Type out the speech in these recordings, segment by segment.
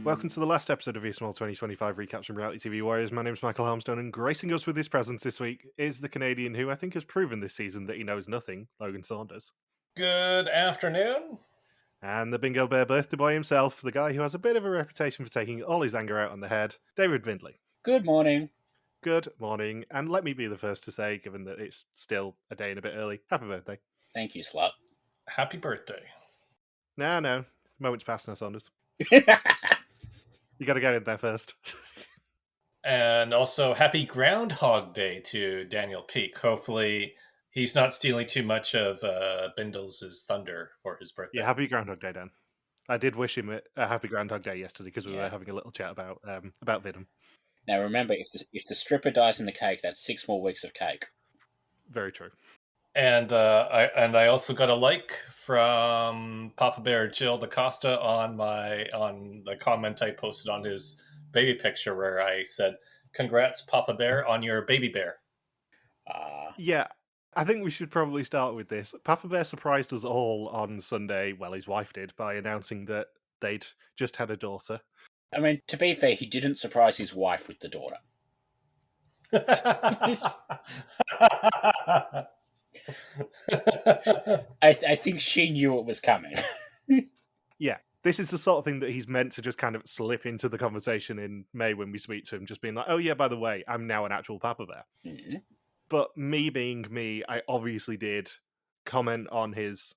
Welcome to the last episode of ESML 2025 Recaps from Reality TV Warriors. My name is Michael Harmstone, and gracing us with his presence this week is the Canadian who I think has proven this season that he knows nothing, Logan Saunders. Good afternoon. And the Bingo Bear birthday boy himself, the guy who has a bit of a reputation for taking all his anger out on the head, David Bindley. Good morning. Good morning, and let me be the first to say, given that it's still a day and a bit early, happy birthday. Thank you, slut. Happy birthday. No, moment's past now, Saunders. You gotta get in there first. And also, happy Groundhog Day to Daniel Peak. Hopefully, he's not stealing too much of Bindles' thunder for his birthday. Yeah, happy Groundhog Day, Dan. I did wish him a happy Groundhog Day yesterday because we were having a little chat about Vidum. Now remember, if the stripper dies in the cake, that's 6 more weeks of cake. Very true. And I also got a like from Papa Bear Jill DaCosta on the comment I posted on his baby picture where I said, "Congrats, Papa Bear, on your baby bear." Yeah, I think we should probably start with this. Papa Bear surprised us all on Sunday, well, his wife did, by announcing that they'd just had a daughter. I mean, to be fair, he didn't surprise his wife with the daughter. I think she knew it was coming. Yeah, this is the sort of thing that he's meant to just kind of slip into the conversation in May when we speak to him, just being like, oh yeah, by the way, I'm now an actual Papa Bear. Mm-hmm. But me being me, I obviously did comment on his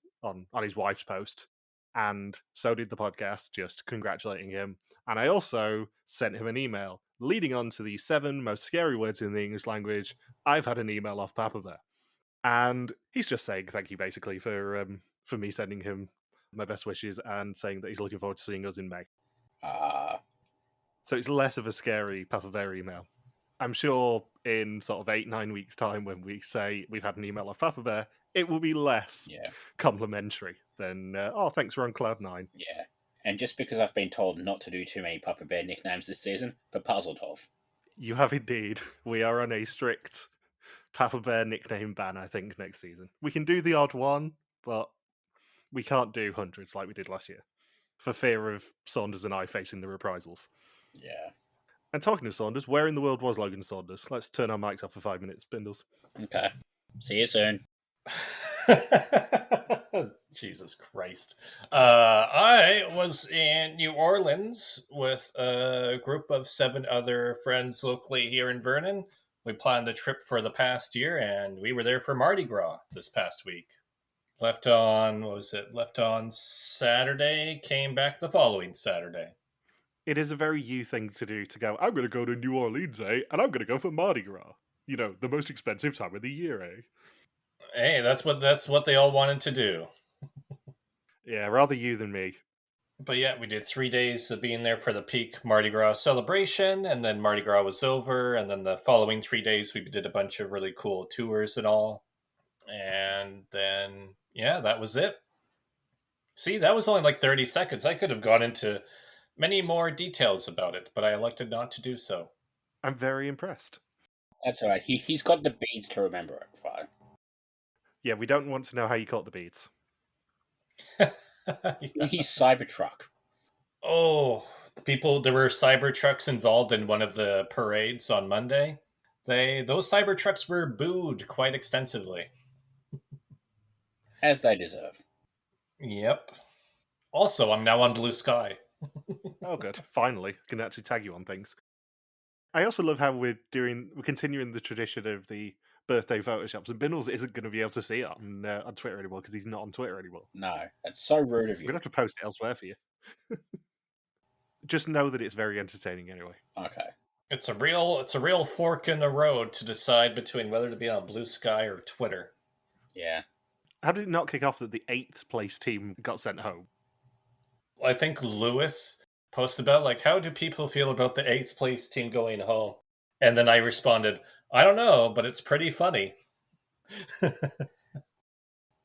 wife's post, and so did the podcast, just congratulating him. And I also sent him an email leading on to the 7 most scary words in the English language. I've had an email off Papa Bear, and he's just saying thank you basically for me sending him my best wishes and saying that he's looking forward to seeing us in May. So it's less of a scary Papa Bear email. I'm sure in sort of 8-9 weeks' time when we say we've had an email off Papa Bear, it will be less complimentary than, thanks, we're on Cloud 9. Yeah, and just because I've been told not to do too many Papa Bear nicknames this season, but puzzled of. You have indeed. We are on a strict Papa Bear nickname ban, I think, next season. We can do the odd one, but we can't do hundreds like we did last year, for fear of Saunders and I facing the reprisals. Yeah. And talking of Saunders, where in the world was Logan Saunders? Let's turn our mics off for 5 minutes, Bindles. Okay. See you soon. Jesus Christ. I was in New Orleans with a group of 7 other friends locally here in Vernon. We planned the trip for the past year, and we were there for Mardi Gras this past week. Left on Saturday, came back the following Saturday. It is a very you thing to do, to go, I'm going to go to New Orleans, and I'm going to go for Mardi Gras. You know, the most expensive time of the year, Hey, that's what they all wanted to do. Yeah, rather you than me. But yeah, we did 3 days of being there for the peak Mardi Gras celebration, and then Mardi Gras was over, and then the following 3 days we did a bunch of really cool tours and all. And then, yeah, that was it. See, that was only like 30 seconds. I could have gone into many more details about it, but I elected not to do so. I'm very impressed. That's all right. He's got the beads to remember it, fine. Yeah, we don't want to know how you caught the beads. He's Cybertruck. Oh, there were Cybertrucks involved in one of the parades on Monday. Those Cybertrucks were booed quite extensively. As they deserve. Yep. Also, I'm now on Blue Sky. Oh, good. Finally, I can actually tag you on things. I also love how we're continuing the tradition of the birthday photoshops, and Bindles isn't going to be able to see it on Twitter anymore because he's not on Twitter anymore. No, that's so rude of you. We're going to have to post it elsewhere for you. Just know that it's very entertaining anyway. Okay. It's a real fork in the road to decide between whether to be on Blue Sky or Twitter. Yeah. How did it not kick off that the 8th place team got sent home? I think Lewis posted about, like, how do people feel about the 8th place team going home? And then I responded, I don't know, but it's pretty funny. The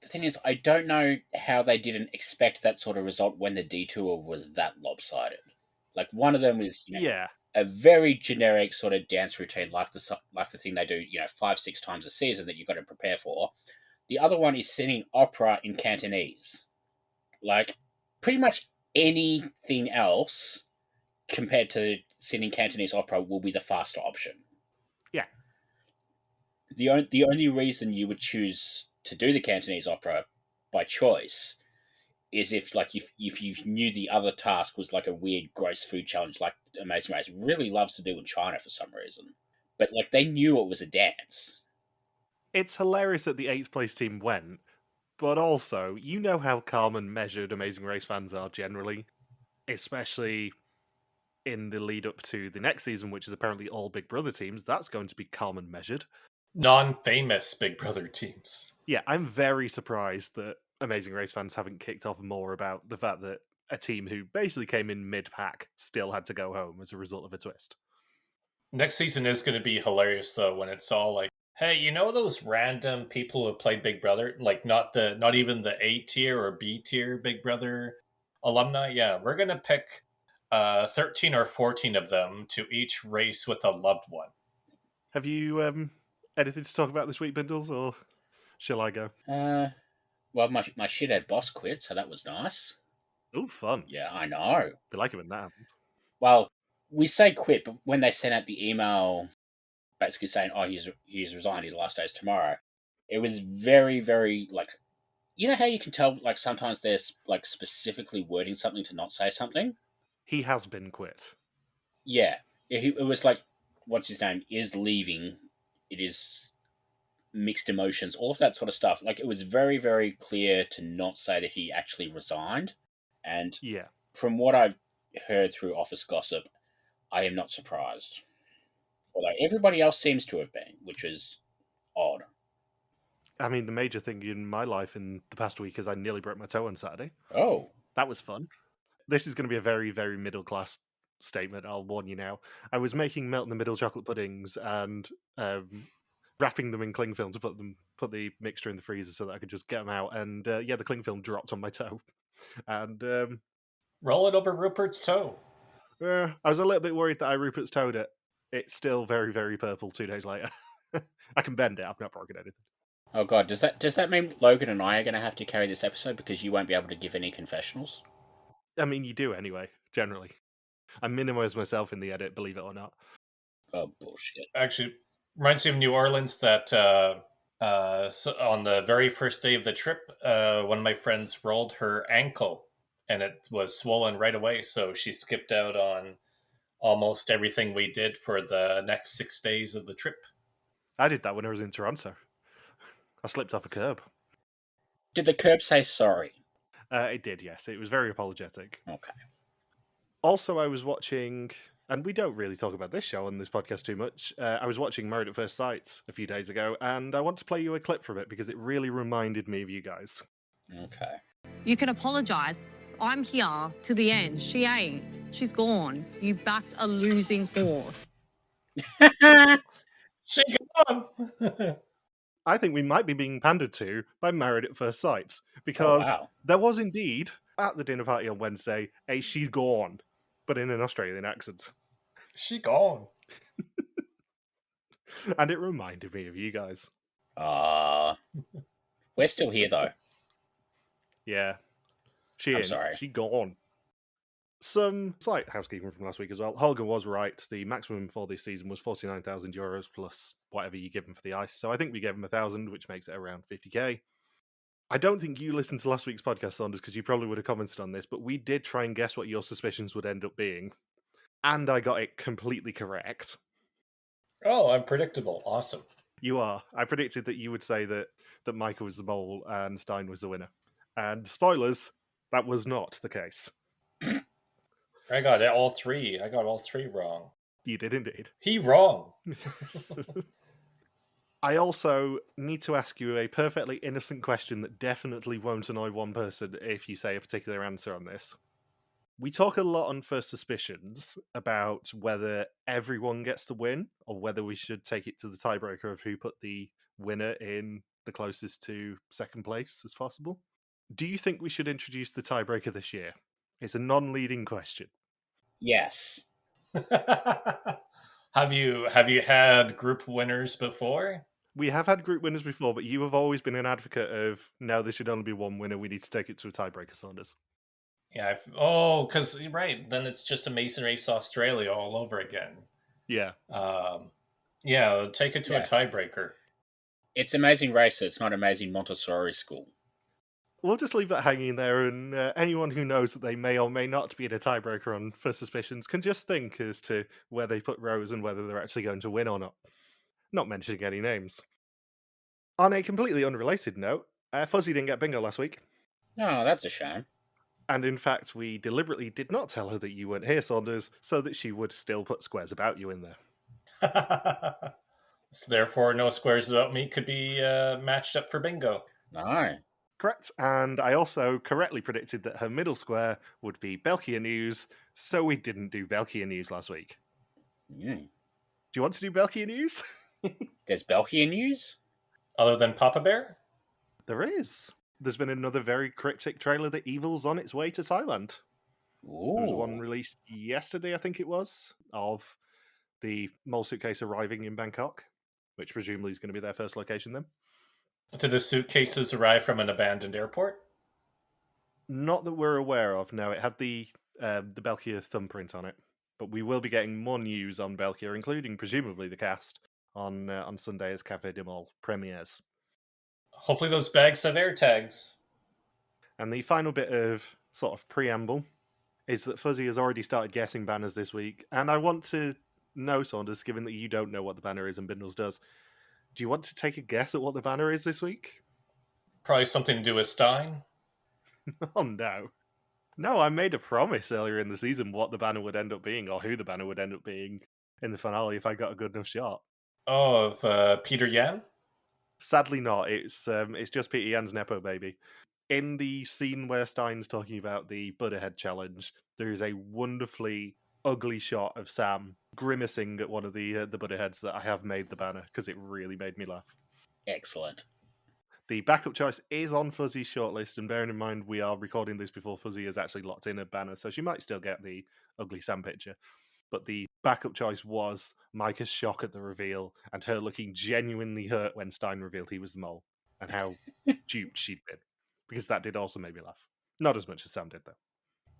thing is, I don't know how they didn't expect that sort of result when the detour was that lopsided. Like, one of them was, a very generic sort of dance routine, like the thing they do, 5-6 times a season that you've got to prepare for. The other one is singing opera in Cantonese. Like, pretty much anything else compared to singing Cantonese opera will be the faster option. Yeah. The only reason you would choose to do the Cantonese opera by choice is if you knew the other task was like a weird gross food challenge like Amazing Race really loves to do in China for some reason. But like they knew it was a dance. It's hilarious that the 8th place team went, but also, you know how calm and measured Amazing Race fans are generally, especially in the lead up to the next season, which is apparently all Big Brother teams. That's going to be calm and measured. Non-famous Big Brother teams. Yeah, I'm very surprised that Amazing Race fans haven't kicked off more about the fact that a team who basically came in mid-pack still had to go home as a result of a twist. Next season is going to be hilarious, though, when it's all like, hey, you know those random people who have played Big Brother? Like, not even the A tier or B tier Big Brother alumni? Yeah, we're going to pick 13 or 14 of them to each race with a loved one. Have you anything to talk about this week, Bindles, or shall I go? Well, my shithead boss quit, so that was nice. Oh, fun. Yeah, I know. I like it when that happens. Well, we say quit, but when they sent out the email basically saying, oh, he's resigned, his last day is tomorrow, it was very, very, like, you know how you can tell, like, sometimes they're, like, specifically wording something to not say something? He has been quit. Yeah. It was like, what's his name, is leaving. It is mixed emotions, all of that sort of stuff. Like, it was very, very clear to not say that he actually resigned. And yeah, from what I've heard through office gossip, I am not surprised. Although everybody else seems to have been, which is odd. I mean, the major thing in my life in the past week is I nearly broke my toe on Saturday. Oh. That was fun. This is going to be a very, very middle-class statement, I'll warn you now. I was making melt-in-the-middle chocolate puddings and wrapping them in cling film to put the mixture in the freezer so that I could just get them out. And the cling film dropped on my toe. And roll it over Rupert's toe. I was a little bit worried that I Rupert's toed it. It's still very, very purple 2 days later. I can bend it. I've not broken anything. Oh god, does that mean Logan and I are going to have to carry this episode because you won't be able to give any confessionals? I mean, you do anyway, generally. I minimize myself in the edit, believe it or not. Oh, bullshit. Actually, reminds me of New Orleans that so on the very first day of the trip, one of my friends rolled her ankle and it was swollen right away. So she skipped out on almost everything we did for the next 6 days of the trip. I did that when I was in Toronto. I slipped off a curb. Did the curb say sorry? It did, yes. It was very apologetic. Okay. Also, I was watching, and we don't really talk about this show on this podcast too much. I was watching Married at First Sight a few days ago, and I want to play you a clip from it because it really reminded me of you guys. Okay. You can apologise. I'm here to the end. She ain't. She's gone. You backed a losing horse. She gone! I think we might be being pandered to by Married at First Sight because there was indeed, at the dinner party on Wednesday, a "she's gone," but in an Australian accent. She gone. And it reminded me of you guys. We're still here, though. Yeah. Sorry. She gone. Some slight housekeeping from last week as well. Holger was right. The maximum for this season was €49,000 plus whatever you give him for the ice. So I think we gave him 1,000, which makes it around 50k. I don't think you listened to last week's podcast, Saunders, because you probably would have commented on this, but we did try and guess what your suspicions would end up being. And I got it completely correct. Oh, I'm predictable. Awesome. You are. I predicted that you would say that Michael was the mole and Stijn was the winner. And spoilers, that was not the case. I got all three. I got all three wrong. You did indeed. He wrong. I also need to ask you a perfectly innocent question that definitely won't annoy one person if you say a particular answer on this. We talk a lot on First Suspicions about whether everyone gets the win or whether we should take it to the tiebreaker of who put the winner in the closest to second place as possible. Do you think we should introduce the tiebreaker this year? It's a non-leading question. Yes. Have you had group winners before? We have had group winners before, but you have always been an advocate of, no, there should only be one winner. We need to take it to a tiebreaker, Saunders. Yeah. Because you're right. Then it's just Amazing Race Australia all over again. Yeah. Yeah, take it to a tiebreaker. It's Amazing Race, it's not Amazing Montessori School. We'll just leave that hanging there, and anyone who knows that they may or may not be in a tiebreaker on First Suspicions can just think as to where they put Rose and whether they're actually going to win or not. Not mentioning any names. On a completely unrelated note, Fuzzy didn't get bingo last week. Oh, that's a shame. And in fact, we deliberately did not tell her that you weren't here, Saunders, so that she would still put squares about you in there. So therefore, no squares about me could be matched up for bingo. No. Correct, and I also correctly predicted that her middle square would be Belkia News, so we didn't do Belkia News last week. Mm. Do you want to do Belkia News? There's Belkia News? Other than Papa Bear? There is. There's been another very cryptic trailer that Evil's on its way to Thailand. Ooh. There was one released yesterday, I think it was, of the mole suitcase arriving in Bangkok, which presumably is going to be their first location then. Did the suitcases arrive from an abandoned airport? Not that we're aware of, no. It had the Belkia thumbprint on it. But we will be getting more news on Belkia, including presumably the cast, on Sunday as Café de Mall premieres. Hopefully those bags have air tags. And the final bit of sort of preamble is that Fuzzy has already started guessing banners this week. And I want to know, Saunders, given that you don't know what the banner is and Bindles does, do you want to take a guess at what the banner is this week? Probably something to do with Stijn. Oh, no. No, I made a promise earlier in the season what the banner would end up being, or who the banner would end up being in the finale if I got a good enough shot. Oh, of Pieter Jan? Sadly not. It's just Pieter Jan's Nepo baby. In the scene where Stein's talking about the Buddha Head challenge, there is a wonderfully ugly shot of Sam grimacing at one of the Buddha Heads that I have made the banner, because it really made me laugh. Excellent. The backup choice is on Fuzzy's shortlist, and bearing in mind we are recording this before Fuzzy has actually locked in a banner, so she might still get the ugly Sam picture. But the backup choice was Micah's shock at the reveal, and her looking genuinely hurt when Stijn revealed he was the mole, and how duped she'd been. Because that did also make me laugh. Not as much as Sam did, though.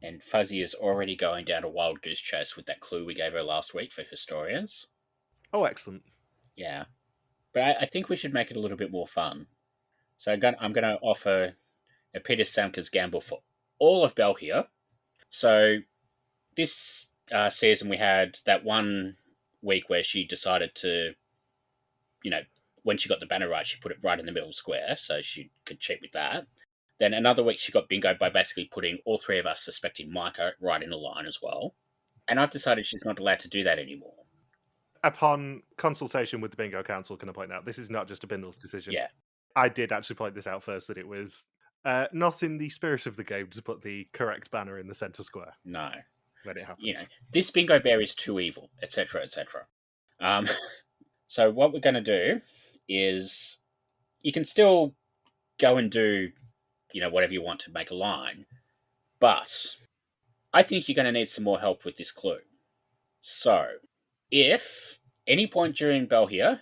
And Fuzzy is already going down a wild goose chase with that clue we gave her last week for historians. Oh, excellent. Yeah. But I think we should make it a little bit more fun. So I'm going to offer a Peter Samker's gamble for all of Belkia. So this season we had that one week where she decided to, when she got the banner right, she put it right in the middle square so she could cheat with that. Then another week she got bingo by basically putting all three of us suspecting Micah right in a line as well. And I've decided she's not allowed to do that anymore. Upon consultation with the Bingo Council, can I point out, this is not just a Bindles decision. Yeah. I did actually point this out first, that it was not in the spirit of the game to put the correct banner in the centre square. No. When it happens. This bingo bear is too evil, etc., etc. So what we're going to do is you can still go and do, whatever you want to make a line, but I think you're going to need some more help with this clue. So, if any point during Belkia,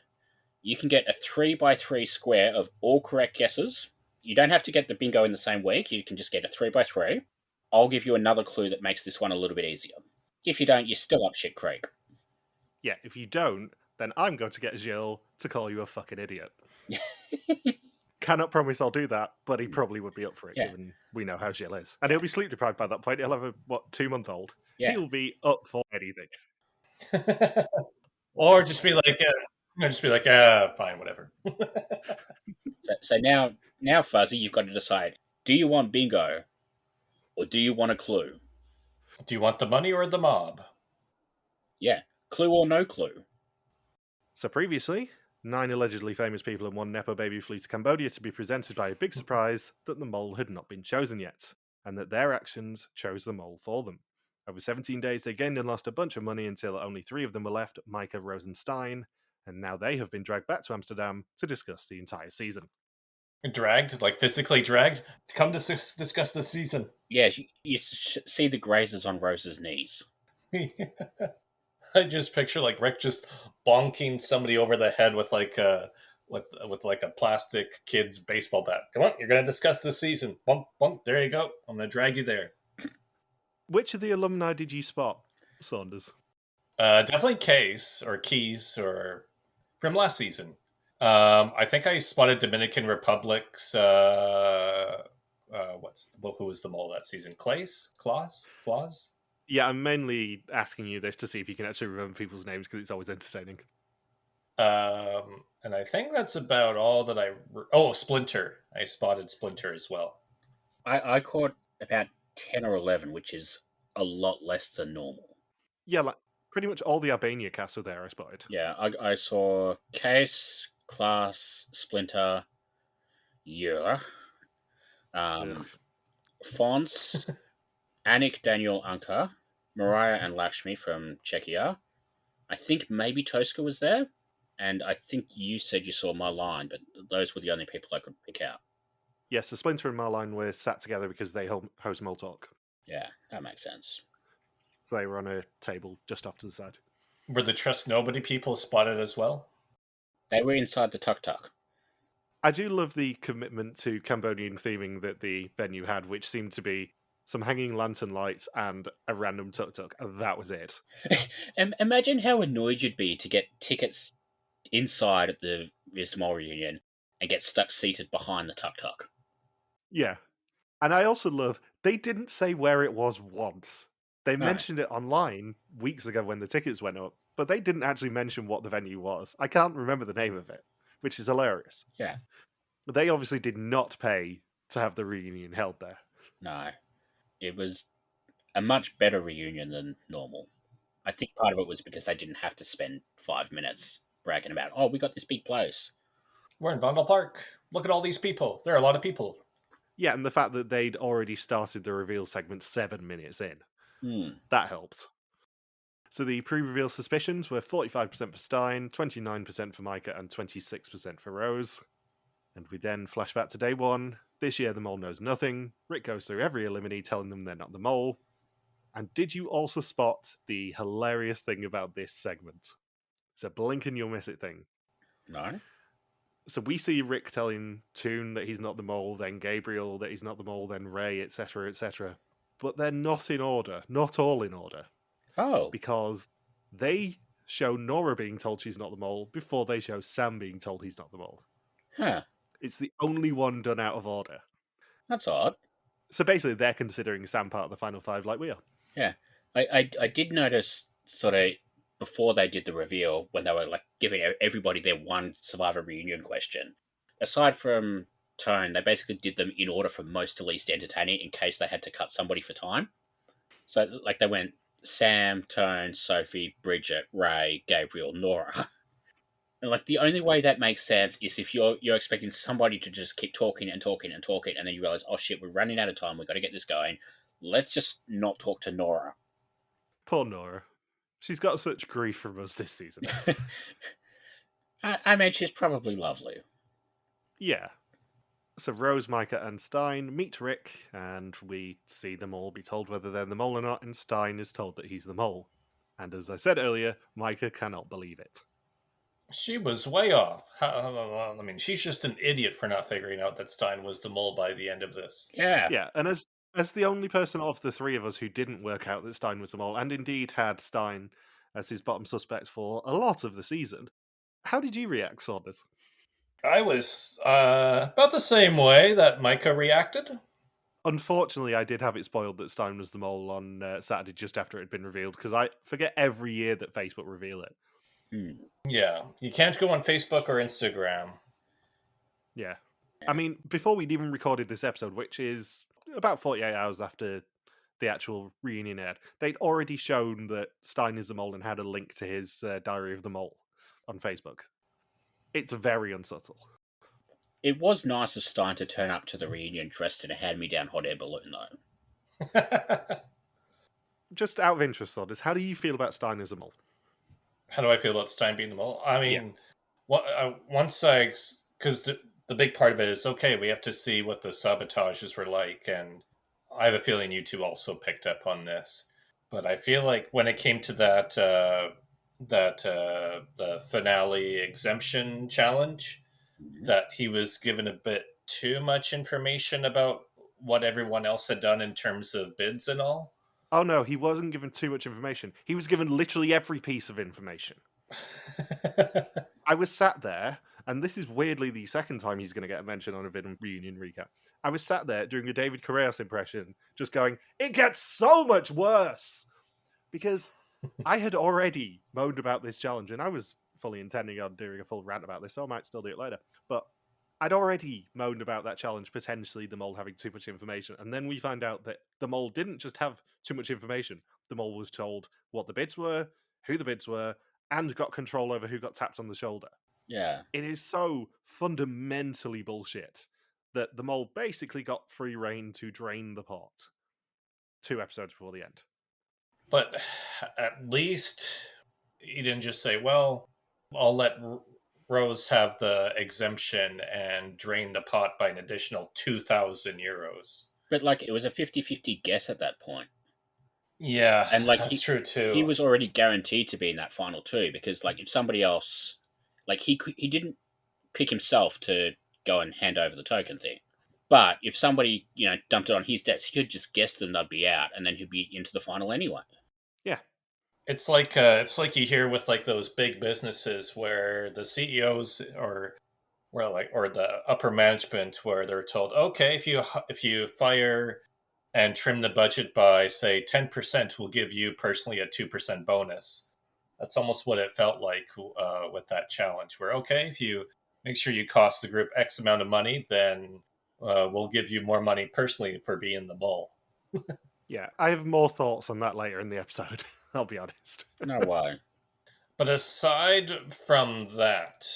you can get a 3x3 square of all correct guesses. You don't have to get the bingo in the same week. You can just get a 3x3. I'll give you another clue that makes this one a little bit easier. If you don't, you're still up shit creek. Yeah, if you don't, then I'm going to get Gilles to call you a fucking idiot. Cannot promise I'll do that, but he probably would be up for it, given we know how Gilles is. And he'll be sleep deprived by that point. He'll have a, 2-month-old. Yeah. He'll be up for anything. Or just be like, fine, whatever. So now, Fuzzy, you've got to decide. Do you want bingo? Or do you want a clue? Do you want the money or the mob? Yeah. Clue or no clue? So previously, 9 allegedly famous people and 1 Nepo baby flew to Cambodia to be presented by a big surprise that the mole had not been chosen yet, and that their actions chose the mole for them. Over 17 days, they gained and lost a bunch of money until only 3 of them were left, Micah, Rose and Stijn, and now they have been dragged back to Amsterdam to discuss the entire season. Dragged? Like physically dragged? To come to discuss the season. Yeah, you see the grazes on Rose's knees. I just picture like Rick just bonking somebody over the head with like a plastic kid's baseball bat. Come on, you're gonna discuss this season. Bump, bump. There you go. I'm gonna drag you there. Which of the alumni did you spot, Saunders? Definitely Keys from last season. I think I spotted Dominican Republic's who was the mole that season? Claus? Yeah, I'm mainly asking you this to see if you can actually remember people's names because it's always entertaining. And I think that's about all that Splinter. I spotted Splinter as well. I caught about 10 or 11, which is a lot less than normal. Yeah, like pretty much all the Albania casts were there, I spotted. Yeah, I saw Case, Class, Splinter, Yura, Fons, Anik, Daniel, Anka, Mariah and Lakshmi from Czechia. I think maybe Tosca was there. And I think you said you saw Marline, but those were the only people I could pick out. Yes, the Splinter and Marline were sat together because they host Mole Talk. Yeah, that makes sense. So they were on a table just off to the side. Were the Trust Nobody people spotted as well? They were inside the tuktuk. I do love the commitment to Cambodian theming that the venue had, which seemed to be some hanging lantern lights and a random tuk-tuk, and that was it. Imagine how annoyed you'd be to get tickets inside at the Mole reunion and get stuck seated behind the tuk-tuk. Yeah. And I also love, they didn't say where it was once. They mentioned it online weeks ago when the tickets went up, but they didn't actually mention what the venue was. I can't remember the name of it, which is hilarious. Yeah. But they obviously did not pay to have the reunion held there. No. It was a much better reunion than normal. I think part of it was because they didn't have to spend 5 minutes bragging about, oh, we got this big place. We're in Vondel Park. Look at all these people. There are a lot of people. Yeah, and the fact that they'd already started the reveal segment 7 minutes in. That helped. So the pre-reveal suspicions were 45% for Stijn, 29% for Micah, and 26% for Rose. And we then flash back to day one. This year, the mole knows nothing. Rick goes through every eliminee, telling them they're not the mole. And did you also spot the hilarious thing about this segment? It's a blink and you'll miss it thing. No. So we see Rick telling Toon that he's not the mole, then Gabriel that he's not the mole, then Ray, etc., etc. But they're not in order. Not all in order. Oh. Because they show Nora being told she's not the mole before they show Sam being told he's not the mole. Huh. It's the only one done out of order. That's odd. So basically, they're considering Sam part of the final five like we are. Yeah. I did notice sort of before they did the reveal, when they were like giving everybody their one Survivor reunion question, aside from Tone, they basically did them in order from most to least entertaining in case they had to cut somebody for time. So like they went Sam, Tone, Sophie, Bridget, Ray, Gabriel, Nora. And like the only way that makes sense is if you're expecting somebody to just keep talking and talking and talking, and then you realize, oh shit, we're running out of time, we've got to get this going. Let's just not talk to Nora. Poor Nora. She's got such grief from us this season. I mean, she's probably lovely. Yeah. So Rose, Micah, and Stijn meet Rick, and we see them all be told whether they're the mole or not, and Stijn is told that he's the mole. And as I said earlier, Micah cannot believe it. She was way off. I mean, she's just an idiot for not figuring out that Stijn was the mole by the end of this. Yeah. Yeah, and as the only person of the three of us who didn't work out that Stijn was the mole, and indeed had Stijn as his bottom suspect for a lot of the season, how did you react, Saunders? I was about the same way that Micah reacted. Unfortunately, I did have it spoiled that Stijn was the mole on Saturday just after it had been revealed, because I forget every year that Facebook reveal it. Yeah, you can't go on Facebook or Instagram. Yeah. I mean, before we'd even recorded this episode, which is about 48 hours after the actual reunion aired, they'd already shown that Stijn is the mole and had a link to his Diary of the Mole on Facebook. It's very unsubtle. It was nice of Stijn to turn up to the reunion dressed in a hand-me-down hot air balloon, though. Just out of interest, Saunders, how do you feel about Stijn as a mole? How do I feel about Stijn being the mole? I mean, because the big part of it is, okay, we have to see what the sabotages were like, and I have a feeling you two also picked up on this. But I feel like when it came to the finale exemption challenge, that he was given a bit too much information about what everyone else had done in terms of bids and all. Oh no, he wasn't given too much information. He was given literally every piece of information. I was sat there, and this is weirdly the second time he's going to get a mention on a Venom reunion recap. I was sat there doing a David Correas impression, just going, "It gets so much worse!" Because I had already moaned about this challenge, and I was fully intending on doing a full rant about this, so I might still do it later. But I'd already moaned about that challenge, potentially the mole having too much information, and then we find out that the mole didn't just have too much information. The mole was told what the bids were, who the bids were, and got control over who got tapped on the shoulder. Yeah. It is so fundamentally bullshit that the mole basically got free reign to drain the pot 2 episodes before the end. But at least he didn't just say, well, I'll let Rose have the exemption and drain the pot by an additional 2,000 euros. But, like, it was a 50-50 guess at that point. Yeah, and like that's true too. He was already guaranteed to be in that final 2 because, like, if somebody else, like, he didn't pick himself to go and hand over the token thing. But if somebody, dumped it on his desk, he could just guess them they'd be out, and then he'd be into the final anyway. Yeah. It's like you hear with like those big businesses where the CEOs or the upper management where they're told, okay, if you fire and trim the budget by say 10%, we'll give you personally a 2% bonus. That's almost what it felt like with that challenge. Where okay, if you make sure you cost the group X amount of money, then we'll give you more money personally for being the mole. Yeah, I have more thoughts on that later in the episode. I'll be honest. No way. But aside from that,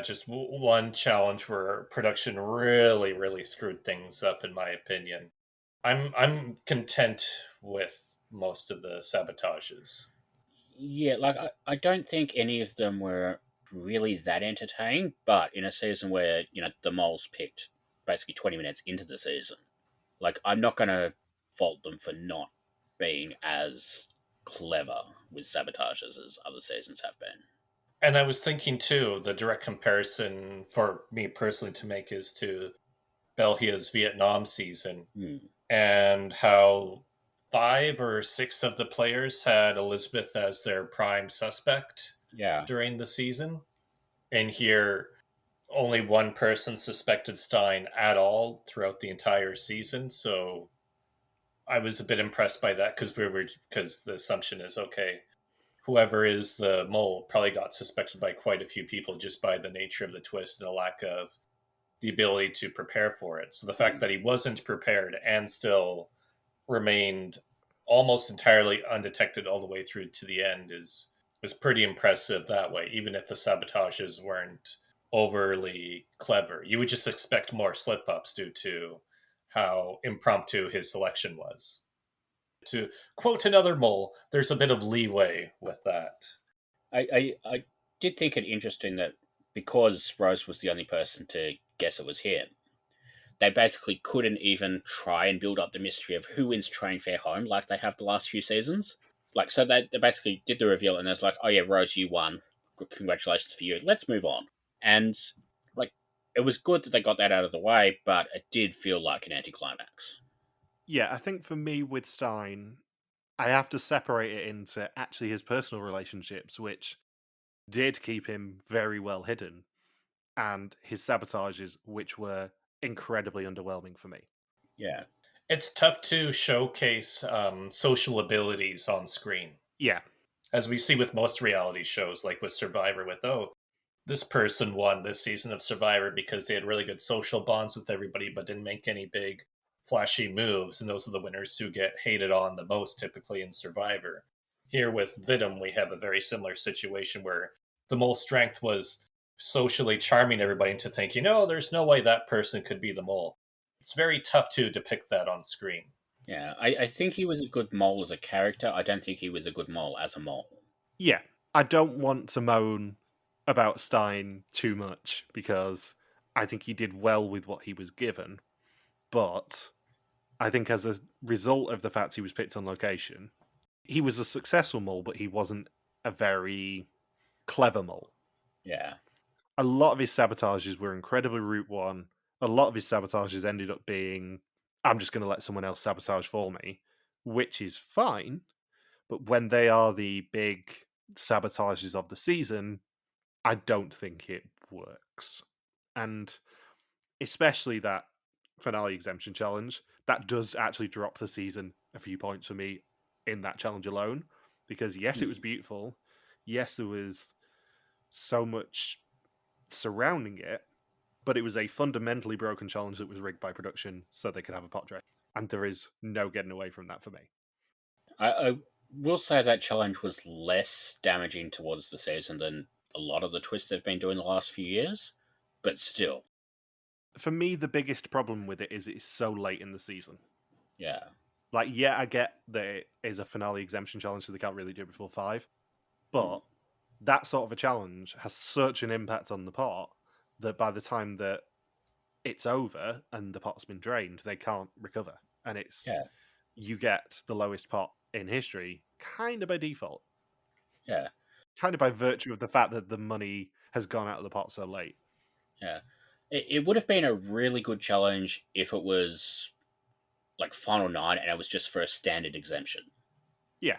just one challenge where production really, really screwed things up, in my opinion. I'm content with most of the sabotages. Yeah, like I don't think any of them were really that entertaining, but in a season where, the moles picked basically 20 minutes into the season, like, I'm not going to fault them for not being as clever with sabotages as other seasons have been. And I was thinking too, the direct comparison for me personally to make is to Belgia's Vietnam season, and how 5 or 6 of the players had Elizabeth as their prime suspect during the season. And here, only one person suspected Stijn at all throughout the entire season. So I was a bit impressed by that because the assumption is, okay, whoever is the mole probably got suspected by quite a few people just by the nature of the twist and a lack of the ability to prepare for it. So the fact that he wasn't prepared and still remained almost entirely undetected all the way through to the end is pretty impressive that way, even if the sabotages weren't overly clever. You would just expect more slip-ups due to how impromptu his selection was. To quote another mole, there's a bit of leeway with that. I did think it interesting that because Rose was the only person to guess it was him, they basically couldn't even try and build up the mystery of who wins train fare home like they have the last few seasons. Like, so they basically did the reveal and it's like, oh yeah, Rose, you won. Congratulations for you. Let's move on. And, like, it was good that they got that out of the way, but it did feel like an anticlimax. Yeah, I think for me with Stijn, I have to separate it into actually his personal relationships, which did keep him very well hidden, and his sabotages, which were incredibly underwhelming for me. Yeah. It's tough to showcase social abilities on screen. Yeah. As we see with most reality shows, like with Survivor, this person won this season of Survivor because they had really good social bonds with everybody, but didn't make any big flashy moves, and those are the winners who get hated on the most typically in Survivor. Here with Vidum, we have a very similar situation where the mole strength was socially charming everybody into thinking, there's no way that person could be the mole. It's very tough to depict that on screen. Yeah, I think he was a good mole as a character. I don't think he was a good mole as a mole. Yeah, I don't want to moan about Stijn too much because I think he did well with what he was given. But I think as a result of the fact he was picked on location, he was a successful mole, but he wasn't a very clever mole. Yeah. A lot of his sabotages were incredibly route one. A lot of his sabotages ended up being I'm just going to let someone else sabotage for me, which is fine. But when they are the big sabotages of the season, I don't think it works. And especially that finale exemption challenge, that does actually drop the season a few points for me in that challenge alone. Because yes, it was beautiful. Yes, there was so much surrounding it, but it was a fundamentally broken challenge that was rigged by production so they could have a pot dress. And there is no getting away from that for me. I will say that challenge was less damaging towards the season than a lot of the twists they've been doing the last few years, but still. For me, the biggest problem with it is it's so late in the season. Yeah. Like, yeah, I get that it is a finale exemption challenge, so they can't really do it before 5. But that sort of a challenge has such an impact on the pot that by the time that it's over and the pot's been drained, they can't recover. And it's you get the lowest pot in history kind of by default. Yeah. Kind of by virtue of the fact that the money has gone out of the pot so late. Yeah. It would have been a really good challenge if it was like Final 9 and it was just for a standard exemption. Yeah.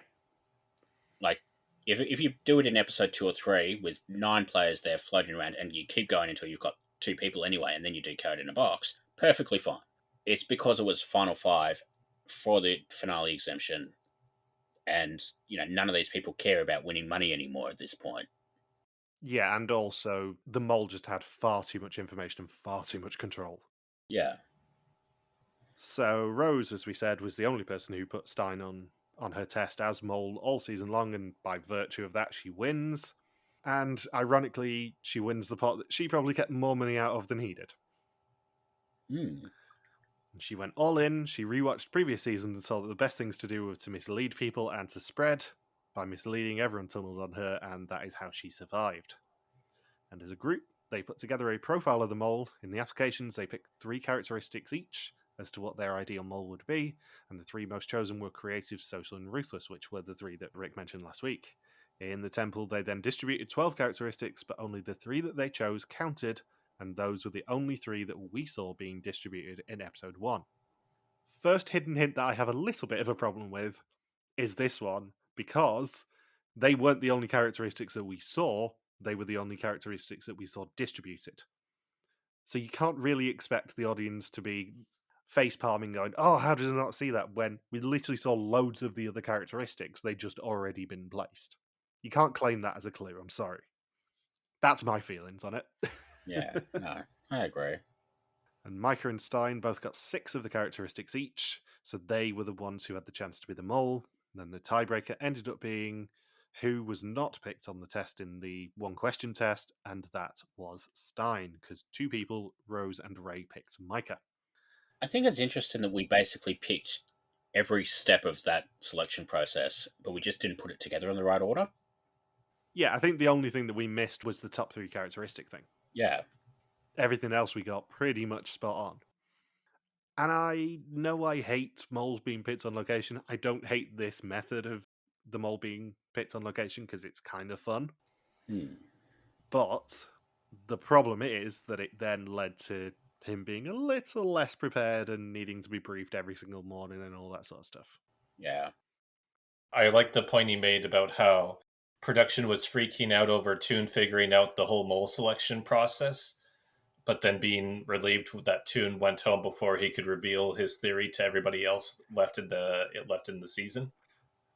Like, if you do it in episode 2 or 3 with 9 players there floating around and you keep going until you've got 2 people anyway and then you decode in a box, perfectly fine. It's because it was Final 5 for the finale exemption and, none of these people care about winning money anymore at this point. Yeah, and also the mole just had far too much information and far too much control. Yeah. So Rose, as we said, was the only person who put Stijn on her test as mole all season long, and by virtue of that, she wins. And ironically, she wins the pot that she probably kept more money out of than he did. She went all in, she rewatched previous seasons and saw that the best things to do were to mislead people and to spread. By misleading, everyone tunneled on her, and that is how she survived. And as a group, they put together a profile of the mole. In the applications, they picked 3 characteristics each as to what their ideal mole would be, and the 3 most chosen were creative, social, and ruthless, which were the 3 that Rick mentioned last week. In the temple, they then distributed 12 characteristics, but only the 3 that they chose counted, and those were the only 3 that we saw being distributed in episode 1. First hidden hint that I have a little bit of a problem with is this one, because they weren't the only characteristics that we saw, they were the only characteristics that we saw distributed. So you can't really expect the audience to be face palming going, oh, how did I not see that? When we literally saw loads of the other characteristics, they'd just already been placed. You can't claim that as a clue, I'm sorry. That's my feelings on it. Yeah, no, I agree. And Micah and Stijn both got 6 of the characteristics each, so they were the ones who had the chance to be the mole. And then the tiebreaker ended up being who was not picked on the test in the 1-question test, and that was Stijn, because 2 people, Rose and Ray, picked Micah. I think it's interesting that we basically picked every step of that selection process, but we just didn't put it together in the right order. Yeah, I think the only thing that we missed was the top 3 characteristic thing. Yeah. Everything else we got pretty much spot on. And I know I hate moles being picked on location. I don't hate this method of the mole being picked on location because it's kind of fun. But the problem is that it then led to him being a little less prepared and needing to be briefed every single morning and all that sort of stuff. Yeah. I like the point he made about how production was freaking out over Toon figuring out the whole mole selection process, but then being relieved that Toon went home before he could reveal his theory to everybody else left in the season.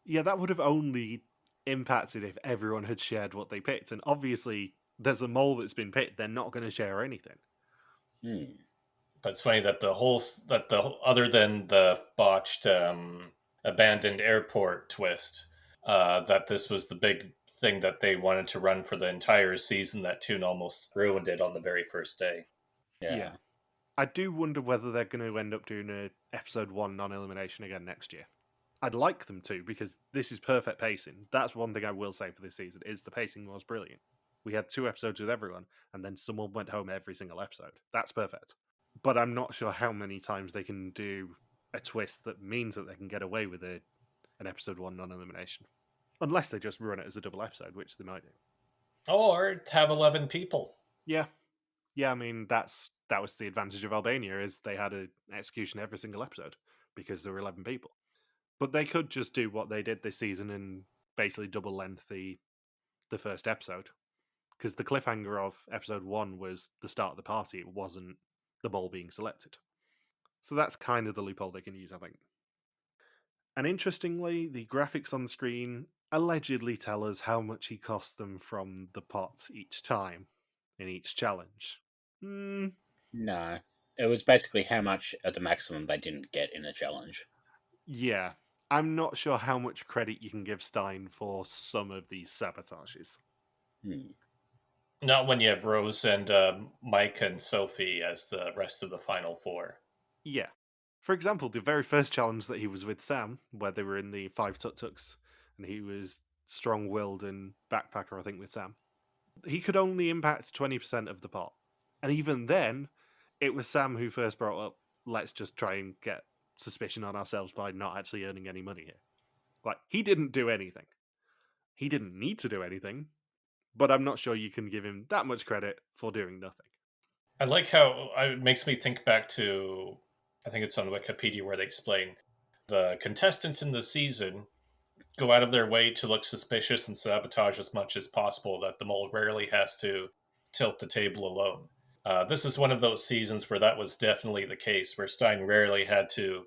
Yeah, that would have only impacted if everyone had shared what they picked, and obviously there's a mole that's been picked, they're not going to share anything. But it's funny that other than the botched abandoned airport twist, that this was the big thing that they wanted to run for the entire season, that Toon almost ruined it on the very first day. Yeah. I do wonder whether they're going to end up doing a episode 1 non-elimination again next year. I'd like them to, because this is perfect pacing. That's one thing I will say for this season, is the pacing was brilliant. We had 2 episodes with everyone, and then someone went home every single episode. That's perfect. But I'm not sure how many times they can do a twist that means that they can get away with an episode 1 non-elimination. Unless they just run it as a double episode, which they might do. Or have 11 people. Yeah, Yeah, I mean, that was the advantage of Albania, is they had an execution every single episode because there were 11 people. But they could just do what they did this season and basically double length the first episode. Because the cliffhanger of episode 1 was the start of the party, it wasn't the mole being selected. So that's kind of the loophole they can use, I think. And interestingly, the graphics on the screen allegedly tell us how much he cost them from the pot each time in each challenge. No. It was basically how much at the maximum they didn't get in a challenge. Yeah. I'm not sure how much credit you can give Stijn for some of these sabotages. Not when you have Rose and Mike and Sophie as the rest of the final four. Yeah. For example, the very first challenge that he was with Sam, where they were in the 5 tuk-tuks, and he was strong-willed and backpacker, I think, with Sam. He could only impact 20% of the pot. And even then, it was Sam who first brought up, let's just try and get suspicion on ourselves by not actually earning any money here. Like, he didn't do anything. He didn't need to do anything, but I'm not sure you can give him that much credit for doing nothing. I like how it makes me think back to, I think it's on Wikipedia where they explain the contestants in the season go out of their way to look suspicious and sabotage as much as possible, that the mole rarely has to tilt the table alone. This is one of those seasons where that was definitely the case, where Stijn rarely had to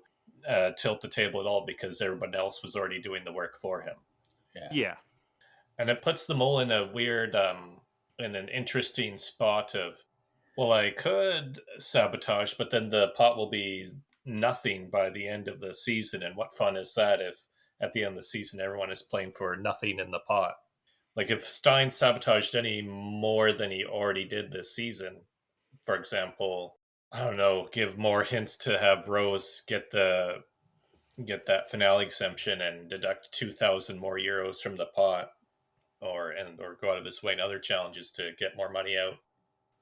tilt the table at all because everyone else was already doing the work for him. Yeah. And it puts the mole in a weird, in an interesting spot of, well, I could sabotage, but then the pot will be nothing by the end of the season. And what fun is that if at the end of the season everyone is playing for nothing in the pot? Like if Stijn sabotaged any more than he already did this season, for example, I don't know, give more hints to have Rose get that finale exemption and deduct 2,000 more euros from the pot, or go out of his way in other challenges to get more money out.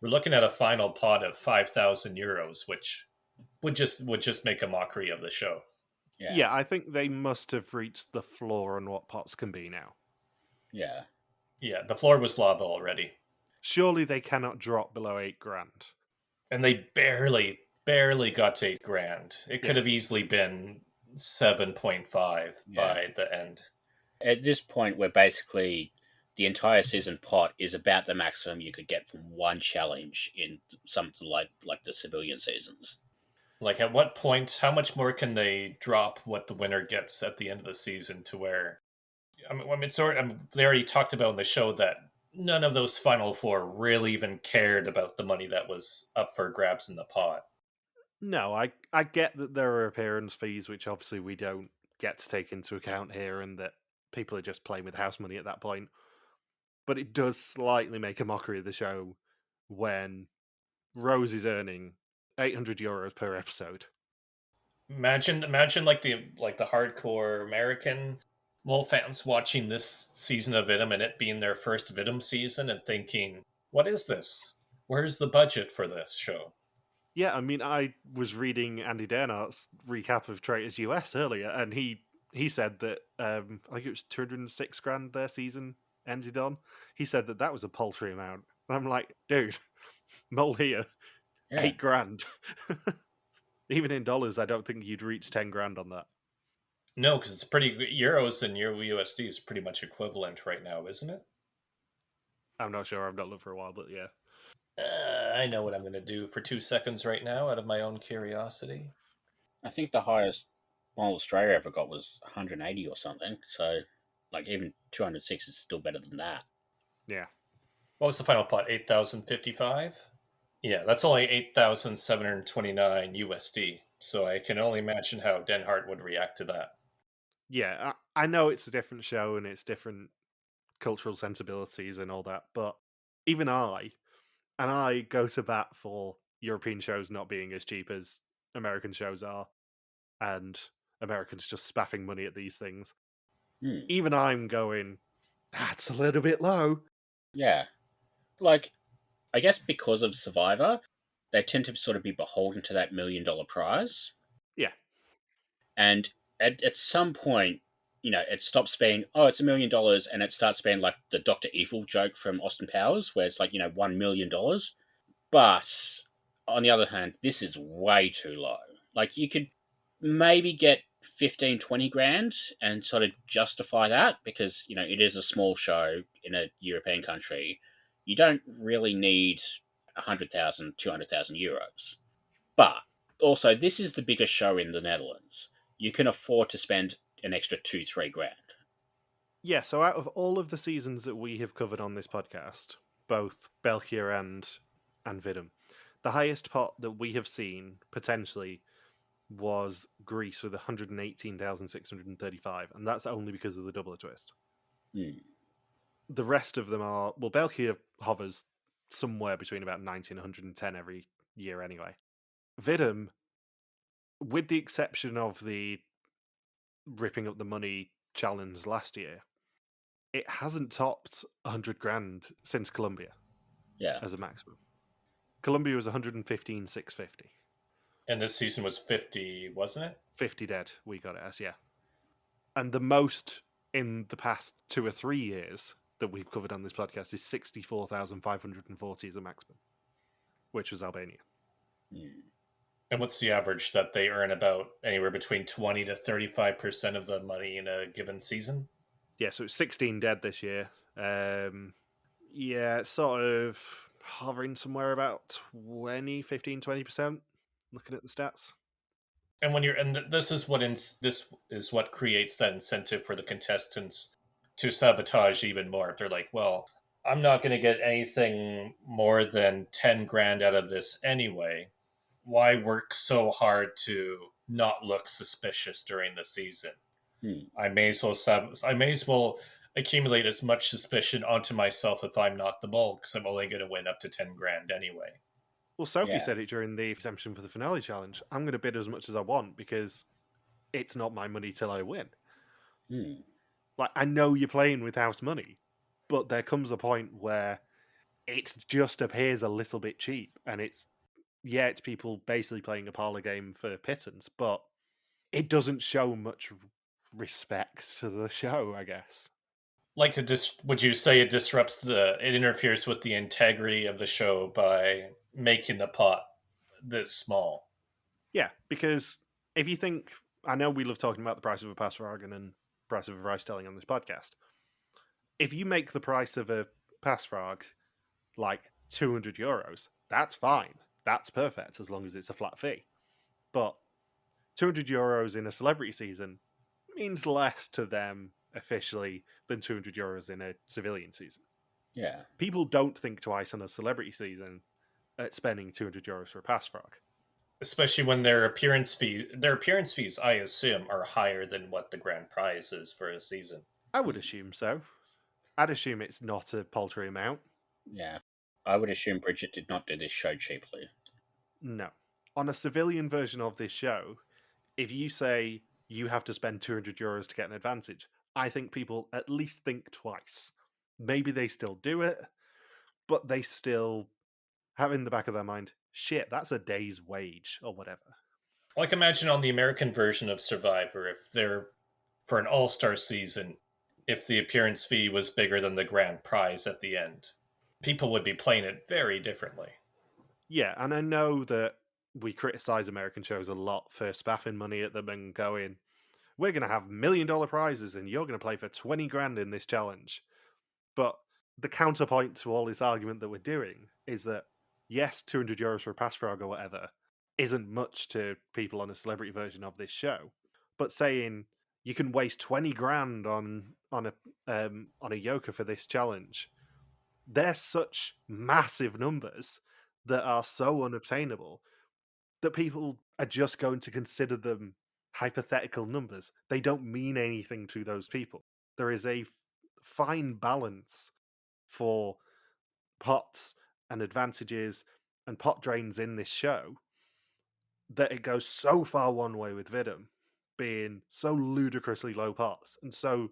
We're looking at a final pot of 5,000 euros, which would just make a mockery of the show. Yeah, I think they must have reached the floor on what pots can be now. Yeah. Yeah, the floor was lava already. Surely they cannot drop below 8 grand. And they barely got to 8 grand. It could have easily been 7.5 by the end. At this point, we're basically, the entire season pot is about the maximum you could get from one challenge in something like the civilian seasons. Like, at what point, how much more can they drop what the winner gets at the end of the season to where... I mean, they already talked about in the show that none of those final four really even cared about the money that was up for grabs in the pot. No, I get that there are appearance fees, which obviously we don't get to take into account here, and that people are just playing with house money at that point. But it does slightly make a mockery of the show when Rose is earning 800 euros per episode. Imagine like the hardcore American mole fans watching this season of Vidum and it being their first Vidum season and thinking, what is this? Where's the budget for this show? Yeah, I mean, I was reading Andy Dernardt's recap of Traitors US earlier, and he said that I think it was 206 grand their season ended on. He said that was a paltry amount. And I'm like, dude, mole here, 8 grand. Even in dollars, I don't think you'd reach 10 grand on that. No, because it's pretty... Euros and Euro USD is pretty much equivalent right now, isn't it? I'm not sure. I've not looked for a while, but yeah. I know what I'm going to do for 2 seconds right now out of my own curiosity. I think the highest Mole Australia ever got was 180 or something. So, like, even 206 is still better than that. Yeah. What was the final pot? 8,055? Yeah, that's only 8,729 USD. So I can only imagine how Den Hart would react to that. Yeah, I know it's a different show and it's different cultural sensibilities and all that, but even I go to bat for European shows not being as cheap as American shows are, and Americans just spaffing money at these things. Even I'm going, that's a little bit low. Yeah. Like, I guess because of Survivor, they tend to sort of be beholden to that $1 million prize. Yeah. And at some point, you know, it stops being, oh, it's $1 million, and it starts being like the Dr. Evil joke from Austin Powers, where it's like, you know, $1 million. But on the other hand, this is way too low. Like, you could maybe get 15, 20 grand and sort of justify that because, it is a small show in a European country. You don't really need 100,000, 200,000 euros. But also, this is the biggest show in the Netherlands. You can afford to spend an extra 2-3 grand. Yeah, so out of all of the seasons that we have covered on this podcast, both Belgium and Vidum, the highest pot that we have seen potentially was Greece with 118,635, and that's only because of the doubler twist. The rest of them are, well, Belgium hovers somewhere between about 90 and 110 every year anyway. Vidum, with the exception of the ripping up the money challenge last year, it hasn't topped 100 grand since Colombia. Yeah. As a maximum. Colombia was 115,650. And this season was 50, wasn't it? 50 dead, we got it as, yeah. And the most in the past 2 or 3 years that we've covered on this podcast is 64,540 as a maximum, which was Albania. And what's the average that they earn? About anywhere between 20 to 35% of the money in a given season? Yeah, so it's 16 dead this year. Yeah, sort of hovering somewhere about 15-20%, looking at the stats. And this is what creates that incentive for the contestants to sabotage even more. If they're like, well, I'm not going to get anything more than 10 grand out of this anyway, why work so hard to not look suspicious during the season? I may as well accumulate as much suspicion onto myself if I'm not the mole, because I'm only going to win up to 10 grand anyway. Well, Sophie said it during the exemption for the finale challenge. I'm going to bid as much as I want because it's not my money till I win. Like, I know you're playing with house money, but there comes a point where it just appears a little bit cheap, and it's people basically playing a parlour game for pittance, but it doesn't show much respect to the show, I guess. Like, would you say it interferes with the integrity of the show by making the pot this small? Yeah, because if you think, I know we love talking about the price of a Passfrog and price of a rice telling on this podcast. If you make the price of a Passfrog like 200 euros, that's fine. That's perfect as long as it's a flat fee. But 200 euros in a celebrity season means less to them officially than 200 euros in a civilian season. Yeah. People don't think twice on a celebrity season at spending 200 euros for a Passfrog. Especially when their appearance fees, I assume, are higher than what the grand prize is for a season. I would assume so. I'd assume it's not a paltry amount. Yeah. I would assume Bridget did not do this show cheaply. No. On a civilian version of this show, if you say you have to spend 200 euros to get an advantage, I think people at least think twice. Maybe they still do it, but they still have in the back of their mind, shit, that's a day's wage or whatever. Like, imagine on the American version of Survivor, if they're for an all-star season, if the appearance fee was bigger than the grand prize at the end, people would be playing it very differently. Yeah, and I know that we criticize American shows a lot for spaffing money at them and going, we're going to have $1 million prizes and you're going to play for 20 grand in this challenge. But the counterpoint to all this argument that we're doing is that, yes, 200 euros for a Passfrog or whatever isn't much to people on a celebrity version of this show. But saying you can waste 20 grand on a yoker for this challenge, they're such massive numbers that are so unobtainable that people are just going to consider them hypothetical numbers. They don't mean anything to those people. There is a fine balance for pots and advantages and pot drains in this show that it goes so far one way with Vidum being so ludicrously low pots and so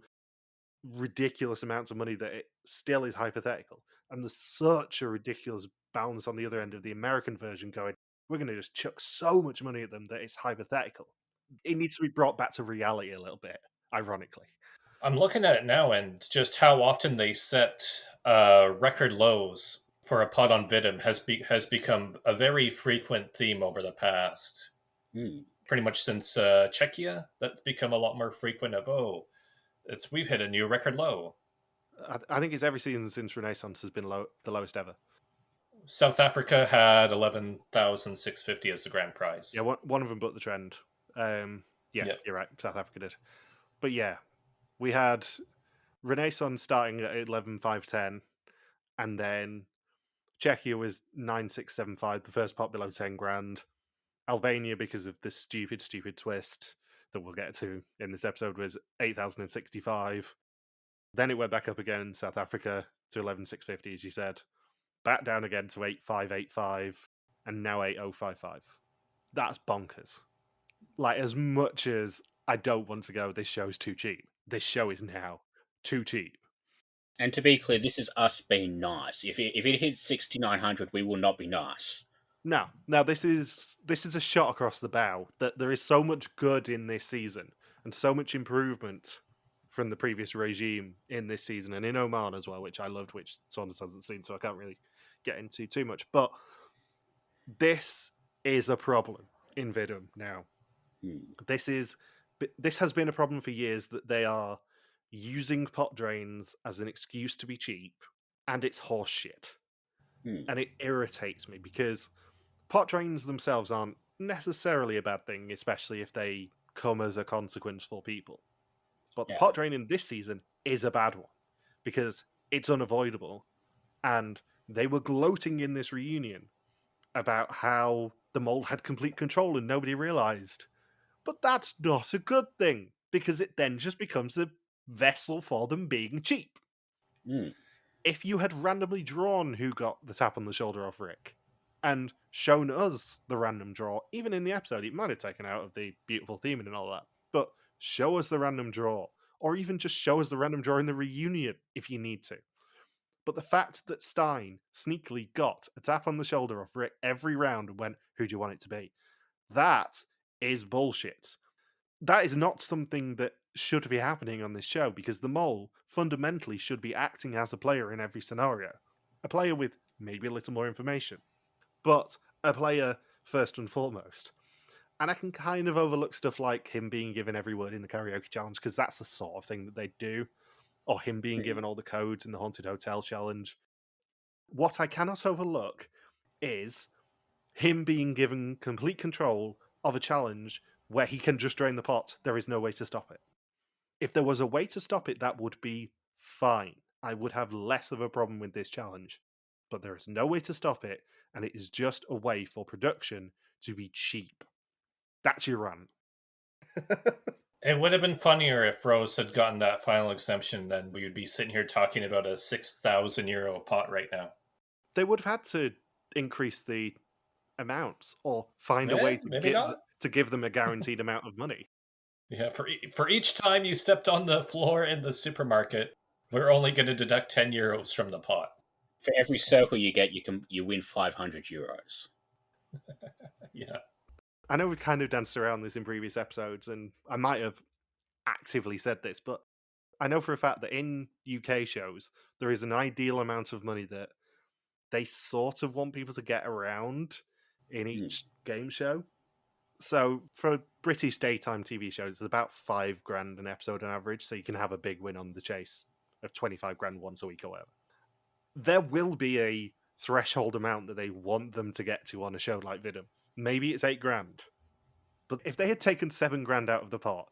ridiculous amounts of money that it still is hypothetical. And there's such a ridiculous balance on the other end of the American version going, we're going to just chuck so much money at them that it's hypothetical. It needs to be brought back to reality a little bit, ironically. I'm looking at it now and just how often they set record lows for a pod on Vidum has become a very frequent theme over the past. Pretty much since Czechia, that's become a lot more frequent of, we've hit a new record low. I think it's every season since Renaissance has been the lowest ever. South Africa had 11,650 as the grand prize. Yeah, one of them bucked the trend. You're right. South Africa did. But yeah, we had Renaissance starting at 11,510, and then Czechia was 9,675, the first pot below 10 grand. Albania, because of the stupid twist that we'll get to in this episode, was 8,065. Then it went back up again in South Africa to 11,650, as you said. Back down again to 8,585, and now 8,055. That's bonkers. Like, as much as I don't want to go, this show's too cheap. This show is now too cheap. And to be clear, this is us being nice. If it hits 6,900, we will not be nice. No, this is a shot across the bow. That there is so much good in this season, and so much improvement from the previous regime in this season, and in Oman as well, which I loved, which Saunders hasn't seen, so I can't really get into too much. But this is a problem in Vidum now. This has been a problem for years, that they are using pot drains as an excuse to be cheap, and it's horse shit. And it irritates me, because pot drains themselves aren't necessarily a bad thing, especially if they come as a consequence for people. But the pot drain in this season is a bad one, because it's unavoidable. And they were gloating in this reunion about how the mole had complete control and nobody realised. But that's not a good thing, because it then just becomes a vessel for them being cheap. If you had randomly drawn who got the tap on the shoulder off Rick, and shown us the random draw, even in the episode, it might have taken out of the beautiful theming and all that, but show us the random draw, or even just show us the random draw in the reunion if you need to. But the fact that Stijn sneakily got a tap on the shoulder off Rick every round and went, who do you want it to be? That is bullshit. That is not something that should be happening on this show, because the mole fundamentally should be acting as a player in every scenario. A player with maybe a little more information, but a player first and foremost. And I can kind of overlook stuff like him being given every word in the karaoke challenge, because that's the sort of thing that they do, or him being given all the codes in the Haunted Hotel challenge. What I cannot overlook is him being given complete control of a challenge where he can just drain the pot. There is no way to stop it. If there was a way to stop it, that would be fine. I would have less of a problem with this challenge. But there is no way to stop it, and it is just a way for production to be cheap. That's your rant. It would have been funnier if Rose had gotten that final exemption, then we would be sitting here talking about a €6,000 pot right now. They would have had to increase the amounts, or find a way to give them a guaranteed amount of money. Yeah, for each time you stepped on the floor in the supermarket, we're only going to deduct €10 from the pot. For every circle you get, you win €500. Yeah. I know we've kind of danced around this in previous episodes, and I might have actively said this, but I know for a fact that in UK shows, there is an ideal amount of money that they sort of want people to get around in each game show. So for British daytime TV shows, it's about $5,000 an episode on average, so you can have a big win on the chase of $25,000 once a week or whatever. There will be a threshold amount that they want them to get to on a show like Vidum. Maybe it's $8,000. But if they had taken $7,000 out of the pot,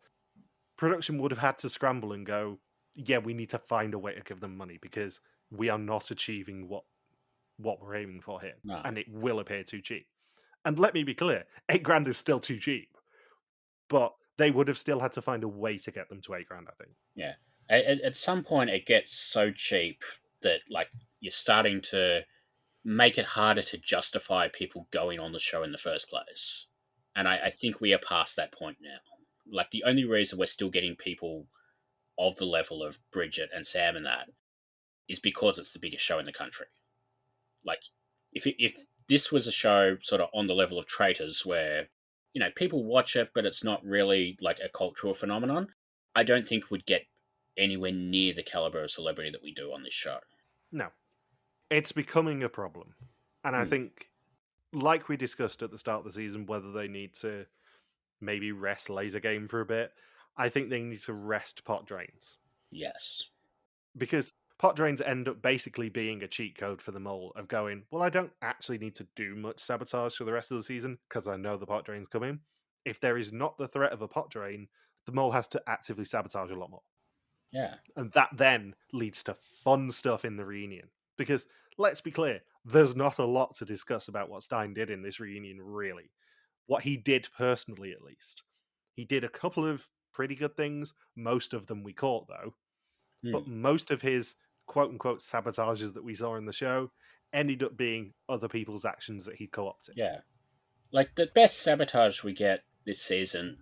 production would have had to scramble and go, yeah, we need to find a way to give them money, because we are not achieving what we're aiming for here. No. And it will appear too cheap. And let me be clear, $8,000 is still too cheap. But they would have still had to find a way to get them to $8,000, I think. Yeah. At some point, it gets so cheap that, like, you're starting to make it harder to justify people going on the show in the first place. And I think we are past that point now. Like, the only reason we're still getting people of the level of Bridget and Sam and that is because it's the biggest show in the country. Like, if this was a show sort of on the level of Traitors where, you know, people watch it, but it's not really like a cultural phenomenon, I don't think we'd get anywhere near the caliber of celebrity that we do on this show. No. It's becoming a problem. And I think, like we discussed at the start of the season, whether they need to maybe rest Laser Game for a bit, I think they need to rest pot drains. Yes. Because pot drains end up basically being a cheat code for the mole of going, well, I don't actually need to do much sabotage for the rest of the season because I know the pot drain's coming. If there is not the threat of a pot drain, the mole has to actively sabotage a lot more. Yeah. And that then leads to fun stuff in the reunion. Because, let's be clear, there's not a lot to discuss about what Stijn did in this reunion, really. What he did personally, at least. He did a couple of pretty good things. Most of them we caught, though. But most of his quote-unquote sabotages that we saw in the show ended up being other people's actions that he'd co-opted. Yeah. Like, the best sabotage we get this season,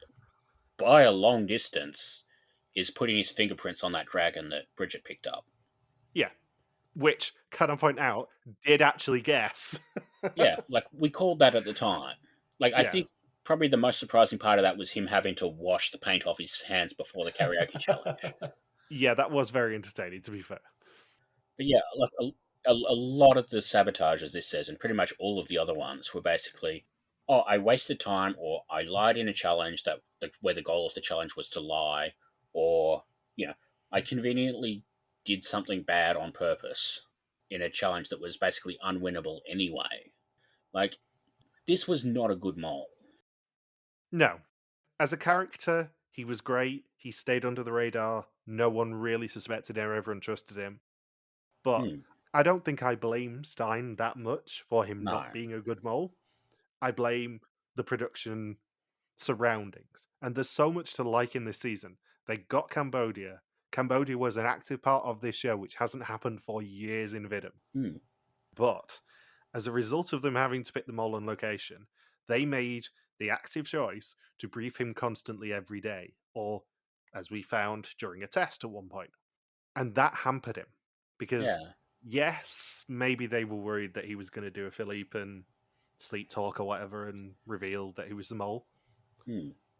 by a long distance, is putting his fingerprints on that dragon that Bridget picked up. Yeah. Which, can I point out, did actually guess. Yeah, like, we called that at the time. Like, I think probably the most surprising part of that was him having to wash the paint off his hands before the karaoke challenge. Yeah, that was very entertaining, to be fair. But yeah, like a lot of the sabotages this season, pretty much all of the other ones, were basically, oh, I wasted time, or I lied in a challenge where the goal of the challenge was to lie, or, you know, I conveniently did something bad on purpose in a challenge that was basically unwinnable anyway. Like, this was not a good mole. No. As a character, he was great. He stayed under the radar. No one really suspected him. Everyone trusted him. But I don't think I blame Stijn that much for him not being a good mole. I blame the production surroundings. And there's so much to like in this season. They got Cambodia. Cambodia was an active part of this show, which hasn't happened for years in Vidum. But as a result of them having to pick the mole on location, they made the active choice to brief him constantly every day, or as we found during a test at one point. And that hampered him. Because, yes, maybe they were worried that he was going to do a Philippe and sleep talk or whatever and reveal that he was the mole.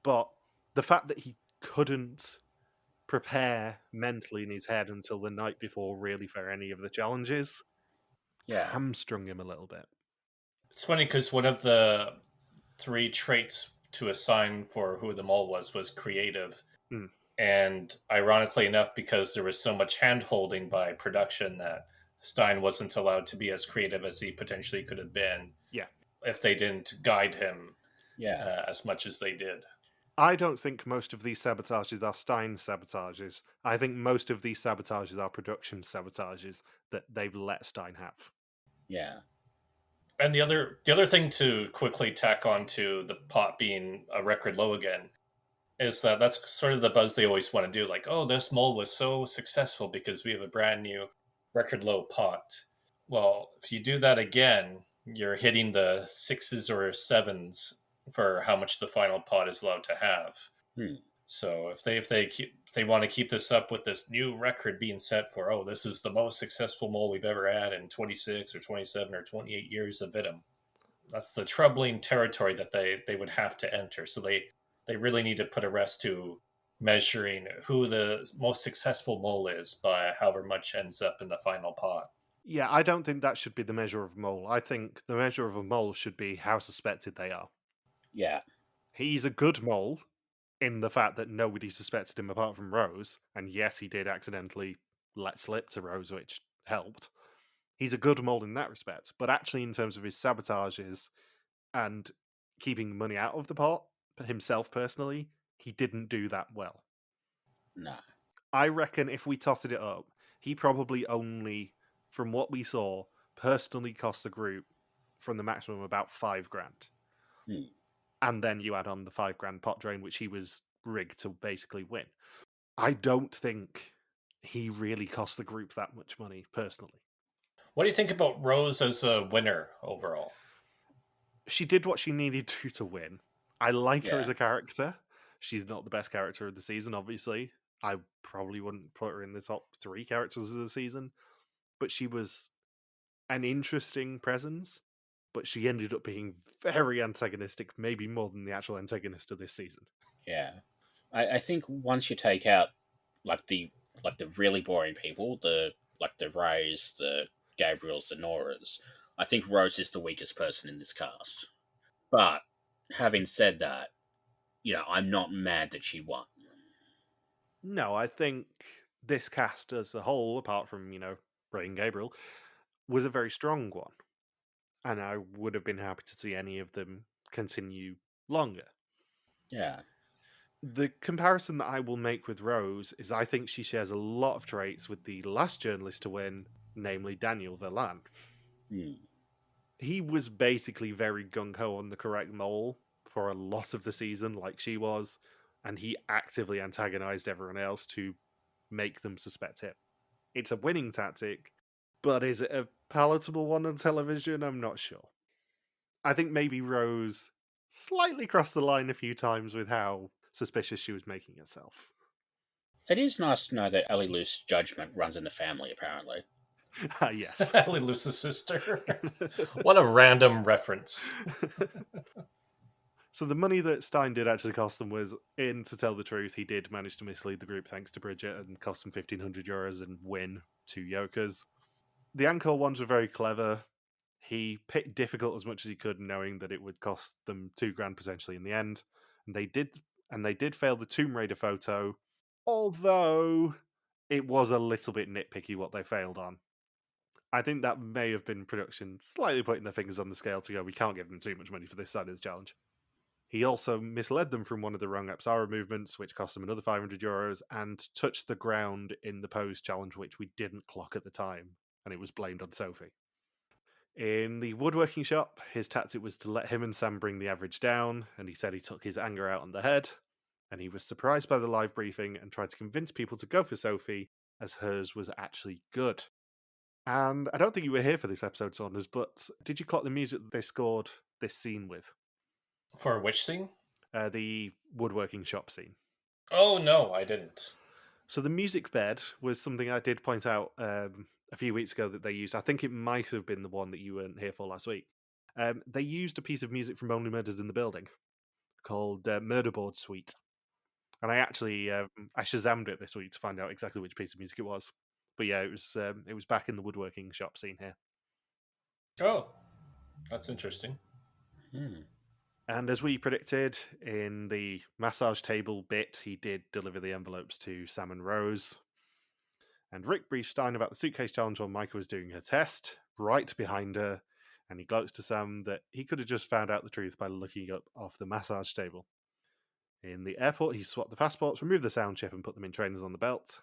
But the fact that he couldn't prepare mentally in his head until the night before really for any of the challenges hamstrung him a little bit. It's funny because one of the 3 traits to assign for who the mole was creative. And ironically enough, because there was so much hand-holding by production that Stijn wasn't allowed to be as creative as he potentially could have been if they didn't guide him as much as they did. I don't think most of these sabotages are Stijn sabotages. I think most of these sabotages are production sabotages that they've let Stijn have. Yeah. And the other thing to quickly tack on to the pot being a record low again is that that's sort of the buzz they always want to do. Like, oh, this mole was so successful because we have a brand new record low pot. Well, if you do that again, you're hitting the 6s or 7s for how much the final pot is allowed to have. So if they want to keep this up with this new record being set for, oh, this is the most successful mole we've ever had in 26 or 27 or 28 years of Vidum, that's the troubling territory that they would have to enter. So they really need to put a rest to measuring who the most successful mole is by however much ends up in the final pot. Yeah, I don't think that should be the measure of a mole. I think the measure of a mole should be how suspected they are. Yeah. He's a good mole in the fact that nobody suspected him apart from Rose. And yes, he did accidentally let slip to Rose, which helped. He's a good mole in that respect. But actually, in terms of his sabotages and keeping money out of the pot, himself personally, he didn't do that well. No. I reckon if we totted it up, he probably only, from what we saw, personally cost the group from the maximum about $5,000. And then you add on the $5,000 pot drain, which he was rigged to basically win. I don't think he really cost the group that much money, personally. What do you think about Rose as a winner overall? She did what she needed to win. I like her as a character. She's not the best character of the season, obviously. I probably wouldn't put her in the top 3 characters of the season. But she was an interesting presence. But she ended up being very antagonistic, maybe more than the actual antagonist of this season. Yeah. I think once you take out like the really boring people, the Rays, the Gabriel's and Nora's. I think Rose is the weakest person in this cast. But having said that, I'm not mad that she won. No, I think this cast as a whole, apart from, Ray and Gabriel, was a very strong one. And I would have been happy to see any of them continue longer. Yeah. The comparison that I will make with Rose is I think she shares a lot of traits with the last journalist to win, namely Daniel Verlan. He was basically very gung-ho on the correct mole for a lot of the season, like she was, and he actively antagonized everyone else to make them suspect him. It's a winning tactic, but is it a palatable one on television? I'm not sure. I think maybe Rose slightly crossed the line a few times with how suspicious she was making herself. It is nice to know that Ellie Luce's judgment runs in the family, apparently. Yes. Ellie Luce's sister. What a random reference. So the money that Stijn did actually cost them was, to tell the truth, he did manage to mislead the group thanks to Bridget and cost them €1,500 and win 2 Jokers. The Jan-ker ones were very clever. He picked difficult as much as he could, knowing that it would cost them $2,000 potentially in the end. And they did fail the Tomb Raider photo, although it was a little bit nitpicky what they failed on. I think that may have been production slightly putting their fingers on the scale to go, we can't give them too much money for this side of the challenge. He also misled them from one of the wrong Apsara movements, which cost them another €500, and touched the ground in the pose challenge, which we didn't clock at the time, and it was blamed on Sophie. In the woodworking shop, his tactic was to let him and Sam bring the average down, and he said he took his anger out on the head, and he was surprised by the live briefing and tried to convince people to go for Sophie, as hers was actually good. And I don't think you were here for this episode, Saunders, but did you clock the music that they scored this scene with? For which scene? The woodworking shop scene. Oh, no, I didn't. So the music bed was something I did point out a few weeks ago that they used. I think it might have been the one that you weren't here for last week. They used a piece of music from Only Murders in the Building called Murderboard Suite. And I actually I Shazammed it this week to find out exactly which piece of music it was. But yeah, it was back in the woodworking shop scene here. Oh, that's interesting. And as we predicted, in the massage table bit, he did deliver the envelopes to Sam and Rose. And Rick briefed Stijn about the suitcase challenge while Micah was doing her test, right behind her, and he gloats to Sam that he could have just found out the truth by looking up off the massage table. In the airport, he swapped the passports, removed the sound chip, and put them in trainers on the belt.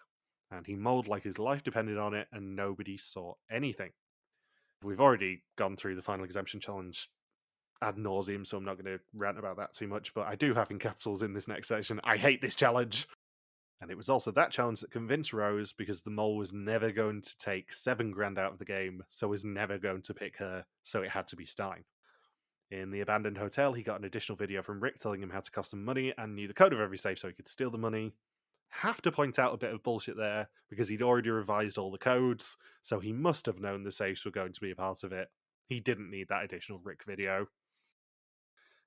And he mulled like his life depended on it, and nobody saw anything. We've already gone through the final exemption challenge ad nauseum, so I'm not going to rant about that too much, but I do have in capitals in this next section, I hate this challenge. And it was also that challenge that convinced Rose, because the mole was never going to take $7,000 out of the game, so was never going to pick her, so it had to be Stijn. In the abandoned hotel, he got an additional video from Rick telling him how to cost him money and knew the code of every safe so he could steal the money. Have to point out a bit of bullshit there, because he'd already revised all the codes, so he must have known the safes were going to be a part of it. He didn't need that additional Rick video.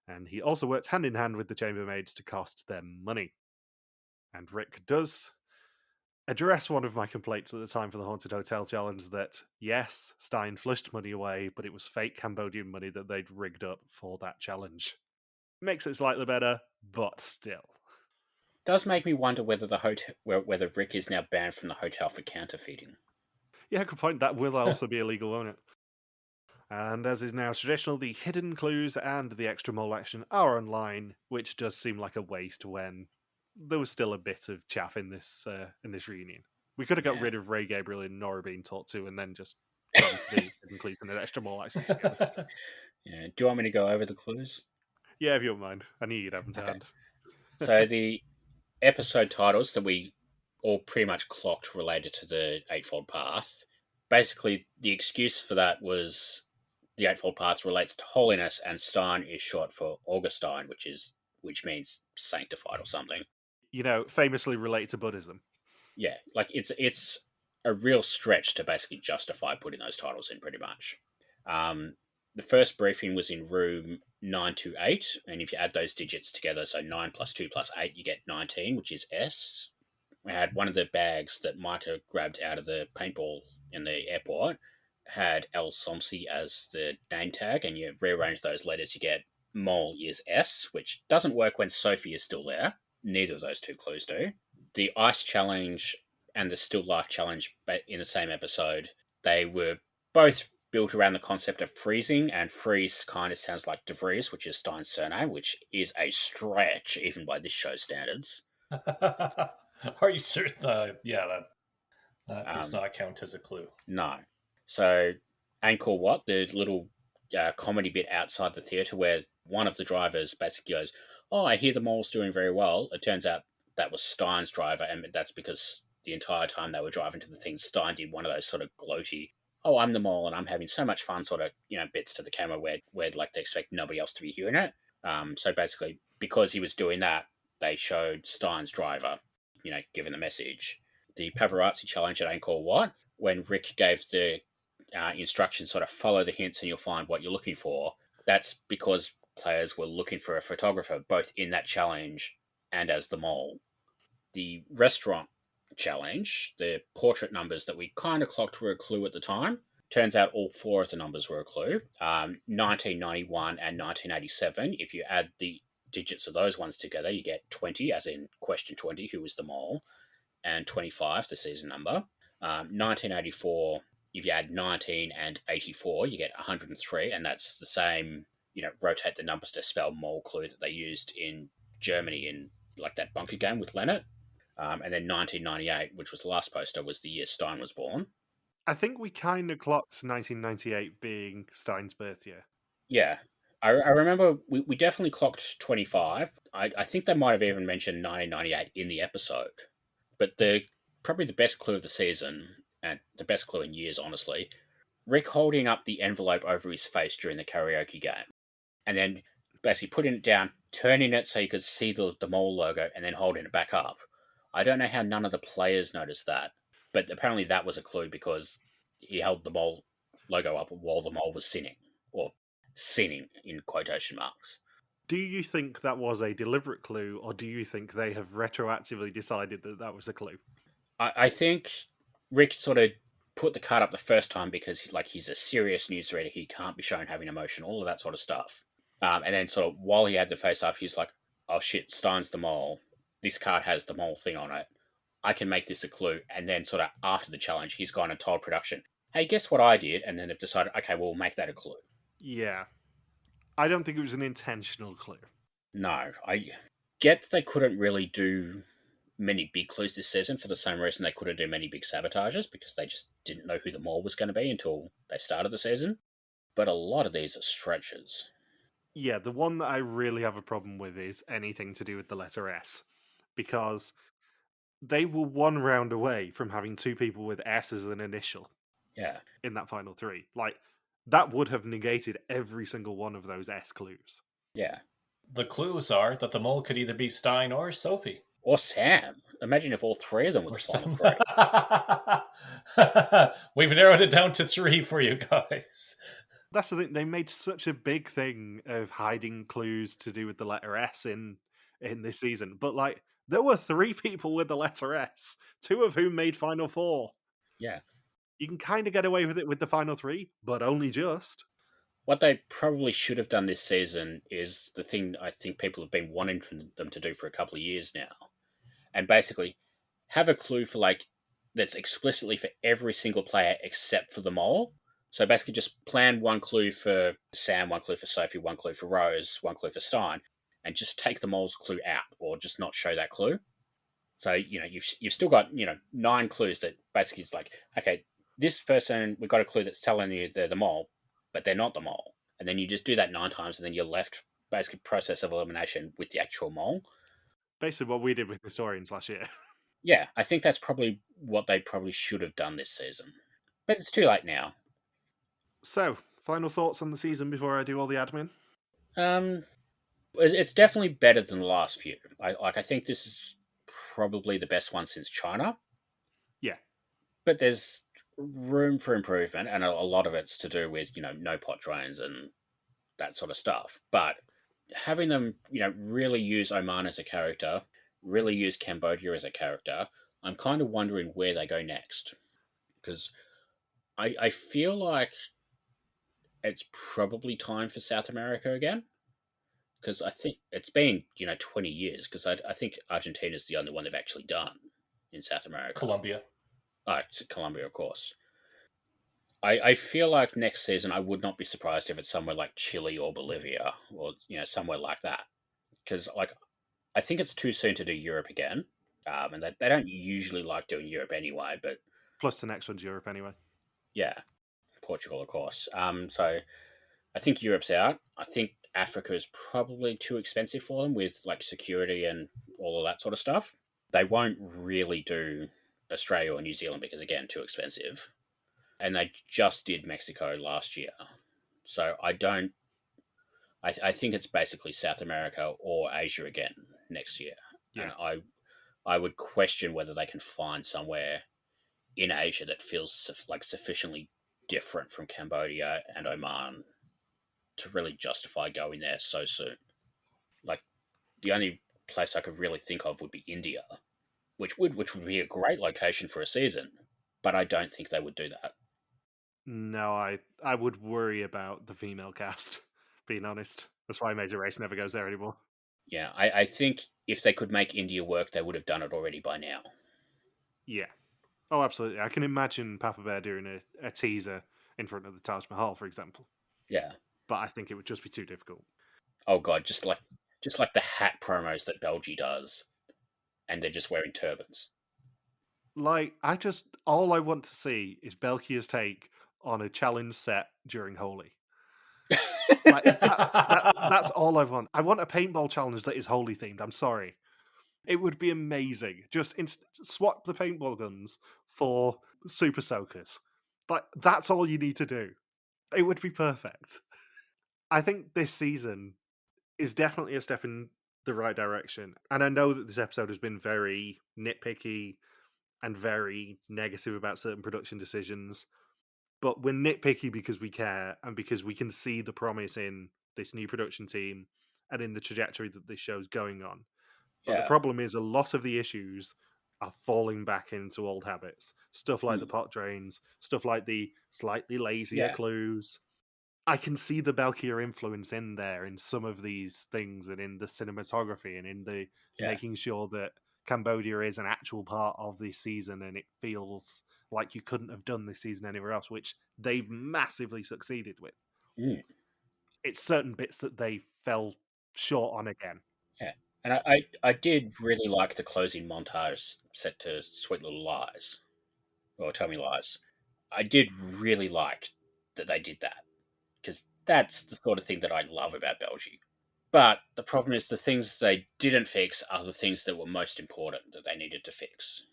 And he also worked hand in hand with the chambermaids to cost them money. And Rick does address one of my complaints at the time for the Haunted Hotel Challenge that, yes, Stijn flushed money away, but it was fake Cambodian money that they'd rigged up for that challenge. Makes it slightly better, but still. Does make me wonder whether whether Rick is now banned from the hotel for counterfeiting. Yeah, good point. That will also be illegal, won't it? And as is now traditional, the hidden clues and the extra mole action are online, which does seem like a waste when there was still a bit of chaff in this reunion. We could have got rid of Ray, Gabriel, and Nora being talked to, and then just gone to the hidden clues and an extra mole action. To be honest. Yeah. Do you want me to go over the clues? Yeah, if you don't mind. I knew you'd have them to hand. So the episode titles that we all pretty much clocked related to the Eightfold Path. Basically, the excuse for that was the Eightfold Path relates to holiness, and Stijn is short for Augustine, which means sanctified or something. Famously related to Buddhism. Yeah, like it's a real stretch to basically justify putting those titles in, pretty much. The first briefing was in room 928, and if you add those digits together, so 9 plus 2 plus 8, you get 19, which is S. We had one of the bags that Micah grabbed out of the paintball in the airport had El Somsi as the name tag, and you rearrange those letters, you get Mole is S, which doesn't work when Sophie is still there. Neither of those two clues do. The Ice Challenge and the Still Life Challenge in the same episode, they were both built around the concept of freezing, and freeze kind of sounds like De Vries, which is Stein's surname, which is a stretch even by this show's standards. Are you certain? That does not count as a clue. No. So, Angkor Wat, the little comedy bit outside the theatre where one of the drivers basically goes, "Oh, I hear the mole's doing very well." It turns out that was Stein's driver, and that's because the entire time they were driving to the thing, Stijn did one of those sort of gloaty, "Oh, I'm the mole and I'm having so much fun" sort of, bits to the camera where like they expect nobody else to be hearing it. So basically, because he was doing that, they showed Stein's driver, giving the message. The paparazzi challenge at Angkor Wat, when Rick gave the instructions, sort of follow the hints and you'll find what you're looking for, that's because players were looking for a photographer both in that challenge and as the mole. The restaurant challenge, the portrait numbers that we kind of clocked were a clue at the time. Turns out all 4 of the numbers were a clue. 1991 and 1987. If you add the digits of those ones together, you get 20, as in question 20, who was the mole, and 25, the season number. 1984, if you add 19 and 84, you get 103, and that's the same, rotate the numbers to spell mole clue that they used in Germany in like that bunker game with Leonard. And then 1998, which was the last poster, was the year Stijn was born. I think we kind of clocked 1998 being Stein's birth year. Yeah. I remember we definitely clocked 25. I think they might have even mentioned 1998 in the episode. But probably the best clue of the season, and the best clue in years, honestly, Rick holding up the envelope over his face during the karaoke game. And then basically putting it down, turning it so you could see the mole logo, and then holding it back up. I don't know how none of the players noticed that, but apparently that was a clue because he held the mole logo up while the mole was sinning, or sinning in quotation marks. Do you think that was a deliberate clue, or do you think they have retroactively decided that that was a clue? I think Rick sort of put the card up the first time because he's a serious newsreader. He can't be shown having emotion, all of that sort of stuff. And then sort of while he had the face up, he's like, "Oh shit, Stein's the mole. This card has the mole thing on it. I can make this a clue." And then sort of after the challenge, he's gone and told production, "Hey, guess what I did?" And then they've decided, okay, we'll make that a clue. Yeah. I don't think it was an intentional clue. No. I get that they couldn't really do many big clues this season for the same reason they couldn't do many big sabotages, because they just didn't know who the mole was going to be until they started the season. But a lot of these are stretches. Yeah, the one that I really have a problem with is anything to do with the letter S, because they were one round away from having 2 people with S as an initial. Yeah. In that final 3. Like, that would have negated every single one of those S clues. Yeah. The clues are that the mole could either be Stijn or Sophie. Or Sam. Imagine if all 3 of them were the final 3. We've narrowed it down to 3 for you guys. That's the thing. They made such a big thing of hiding clues to do with the letter S in this season. But, like, there were 3 people with the letter S, 2 of whom made Final 4. Yeah. You can kind of get away with it with the final 3, but only just. What they probably should have done this season is the thing I think people have been wanting them to do for a couple of years now. And basically have a clue for that's explicitly for every single player except for the mole. So basically just plan 1 clue for Sam, 1 clue for Sophie, 1 clue for Rose, 1 clue for Stijn, and just take the mole's clue out, or just not show that clue. So, you've still got, 9 clues that basically it's like, okay, this person, we've got a clue that's telling you they're the mole, but they're not the mole. And then you just do that 9 times, and then you're left, basically, process of elimination with the actual mole. Basically what we did with Historians last year. Yeah, I think that's probably what they probably should have done this season. But it's too late now. So, final thoughts on the season before I do all the admin? It's definitely better than the last few. I think this is probably the best one since China. Yeah. But there's room for improvement, and a lot of it's to do with, no pot drains and that sort of stuff. But having them, really use Oman as a character, really use Cambodia as a character, I'm kind of wondering where they go next. Because I feel like it's probably time for South America again. Because I think it's been, 20 years, because I think Argentina's the only one they've actually done in South America. Colombia. It's Colombia, of course. I feel like next season I would not be surprised if it's somewhere like Chile or Bolivia or, somewhere like that. Because, I think it's too soon to do Europe again. And they don't usually like doing Europe anyway, but... Plus the next one's Europe anyway. Yeah. Portugal, of course. So I think Europe's out. I think Africa is probably too expensive for them with security and all of that sort of stuff. They won't really do Australia or New Zealand because, again, too expensive. And they just did Mexico last year. So I think it's basically South America or Asia again next year. Yeah. And I would question whether they can find somewhere in Asia that feels sufficiently different from Cambodia and Oman to really justify going there so soon. The only place I could really think of would be India, which would be a great location for a season, but I don't think they would do that. No, I would worry about the female cast, being honest. That's why Amazing Race never goes there anymore. Yeah, I think if they could make India work, they would have done it already by now. Yeah. Oh, absolutely. I can imagine Papa Bear doing a teaser in front of the Taj Mahal, for example. Yeah. But I think it would just be too difficult. Oh god, just like the hat promos that Belgie does, and they're just wearing turbans. All I want to see is Belgia's take on a challenge set during Holi. That's all I want. I want a paintball challenge that is Holi themed. I'm sorry. It would be amazing. Just swap the paintball guns for super soakers. That's all you need to do. It would be perfect. I think this season is definitely a step in the right direction. And I know that this episode has been very nitpicky and very negative about certain production decisions. But we're nitpicky because we care and because we can see the promise in this new production team and in the trajectory that this show's going on. But the problem is a lot of the issues are falling back into old habits. Stuff like the pot drains, stuff like the slightly lazier clues. I can see the Belkia influence in there in some of these things and in the cinematography and in the making sure that Cambodia is an actual part of this season and it feels like you couldn't have done this season anywhere else, which they've massively succeeded with. It's certain bits that they fell short on again. Yeah. And I did really like the closing montage set to Sweet Little Lies, or Tell Me Lies. I did really like that they did that, because that's the sort of thing that I love about Belgium. But the problem is the things they didn't fix are the things that were most important that they needed to fix.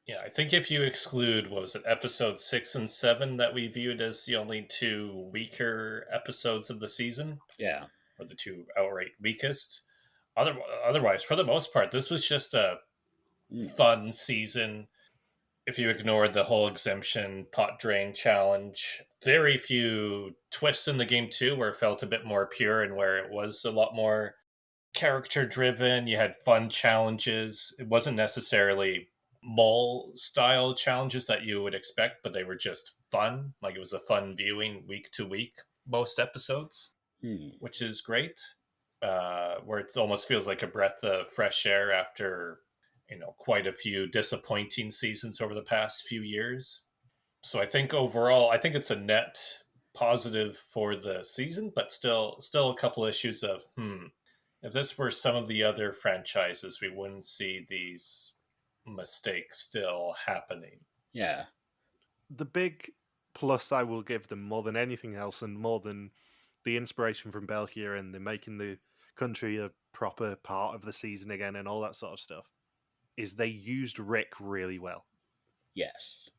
Yeah, I think if you exclude, episode 6 and 7 that we viewed as the only two weaker episodes of the season? Yeah. Or the two outright weakest. Otherwise, for the most part, this was just a fun season. If you ignore the whole exemption pot drain challenge, very few twists in the game too, where it felt a bit more pure and where it was a lot more character driven. You had fun challenges. It wasn't necessarily mole style challenges that you would expect, but they were just fun. It was a fun viewing week to week, most episodes, which is great. Where it almost feels like a breath of fresh air after quite a few disappointing seasons over the past few years. So I think overall, I think it's a net positive for the season, but still a couple issues of, if this were some of the other franchises, we wouldn't see these mistakes still happening. Yeah. The big plus I will give them more than anything else, and more than the inspiration from Belgia and the making the country a proper part of the season again and all that sort of stuff, is they used Rick really well. Yes.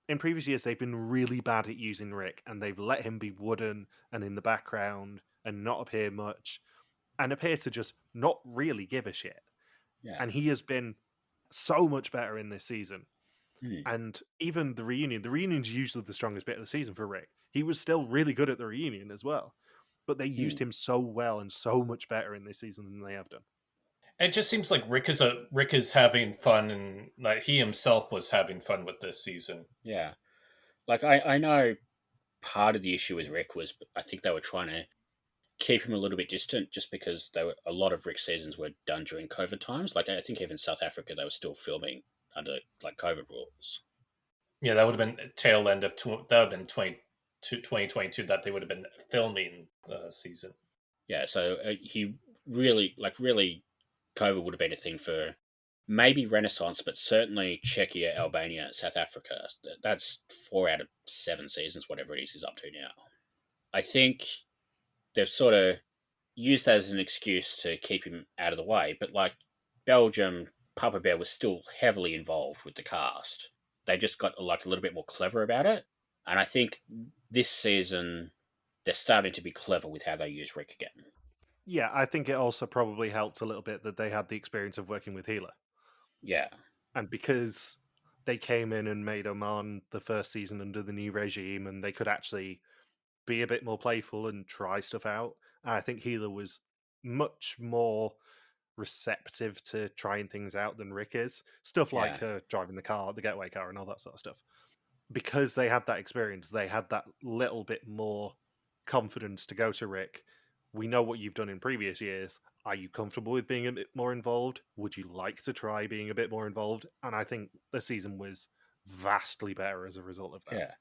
In previous years, they've been really bad at using Rick, and they've let him be wooden and in the background and not appear much, and appear to just not really give a shit. Yeah. And he has been so much better in this season. And even the reunion's usually the strongest bit of the season for Rick. He was still really good at the reunion as well. But they used him so well and so much better in this season than they have done. It just seems like Rick is having fun, and he himself was having fun with this season. Yeah. Like, I know part of the issue with Rick was, I think they were trying to keep him a little bit distant just because a lot of Rick seasons were done during COVID times. Like, I think even South Africa, they were still filming under, like, COVID rules. Yeah, that would have been tail end of, that would have been 2022 that they would have been filming the season. Yeah, so he really, COVID would have been a thing for maybe Renaissance, but certainly Czechia, Albania, South Africa. That's 4 out of 7 seasons, whatever it is he's up to now. I think they've sort of used that as an excuse to keep him out of the way, but like Belgium, Papa Bear was still heavily involved with the cast. They just got like a little bit more clever about it, and I think this season they're starting to be clever with how they use Rick again. Yeah, I think it also probably helped a little bit that they had the experience of working with Healer. Yeah. And because they came in and made Oman the first season under the new regime, and they could actually be a bit more playful and try stuff out. And I think Healer was much more receptive to trying things out than Rick is. Stuff like her driving the car, the getaway car, and all that sort of stuff. Because they had that experience, they had that little bit more confidence to go to Rick. We know what you've done in previous years. Are you comfortable with being a bit more involved? Would you like to try being a bit more involved? And I think the season was vastly better as a result of that.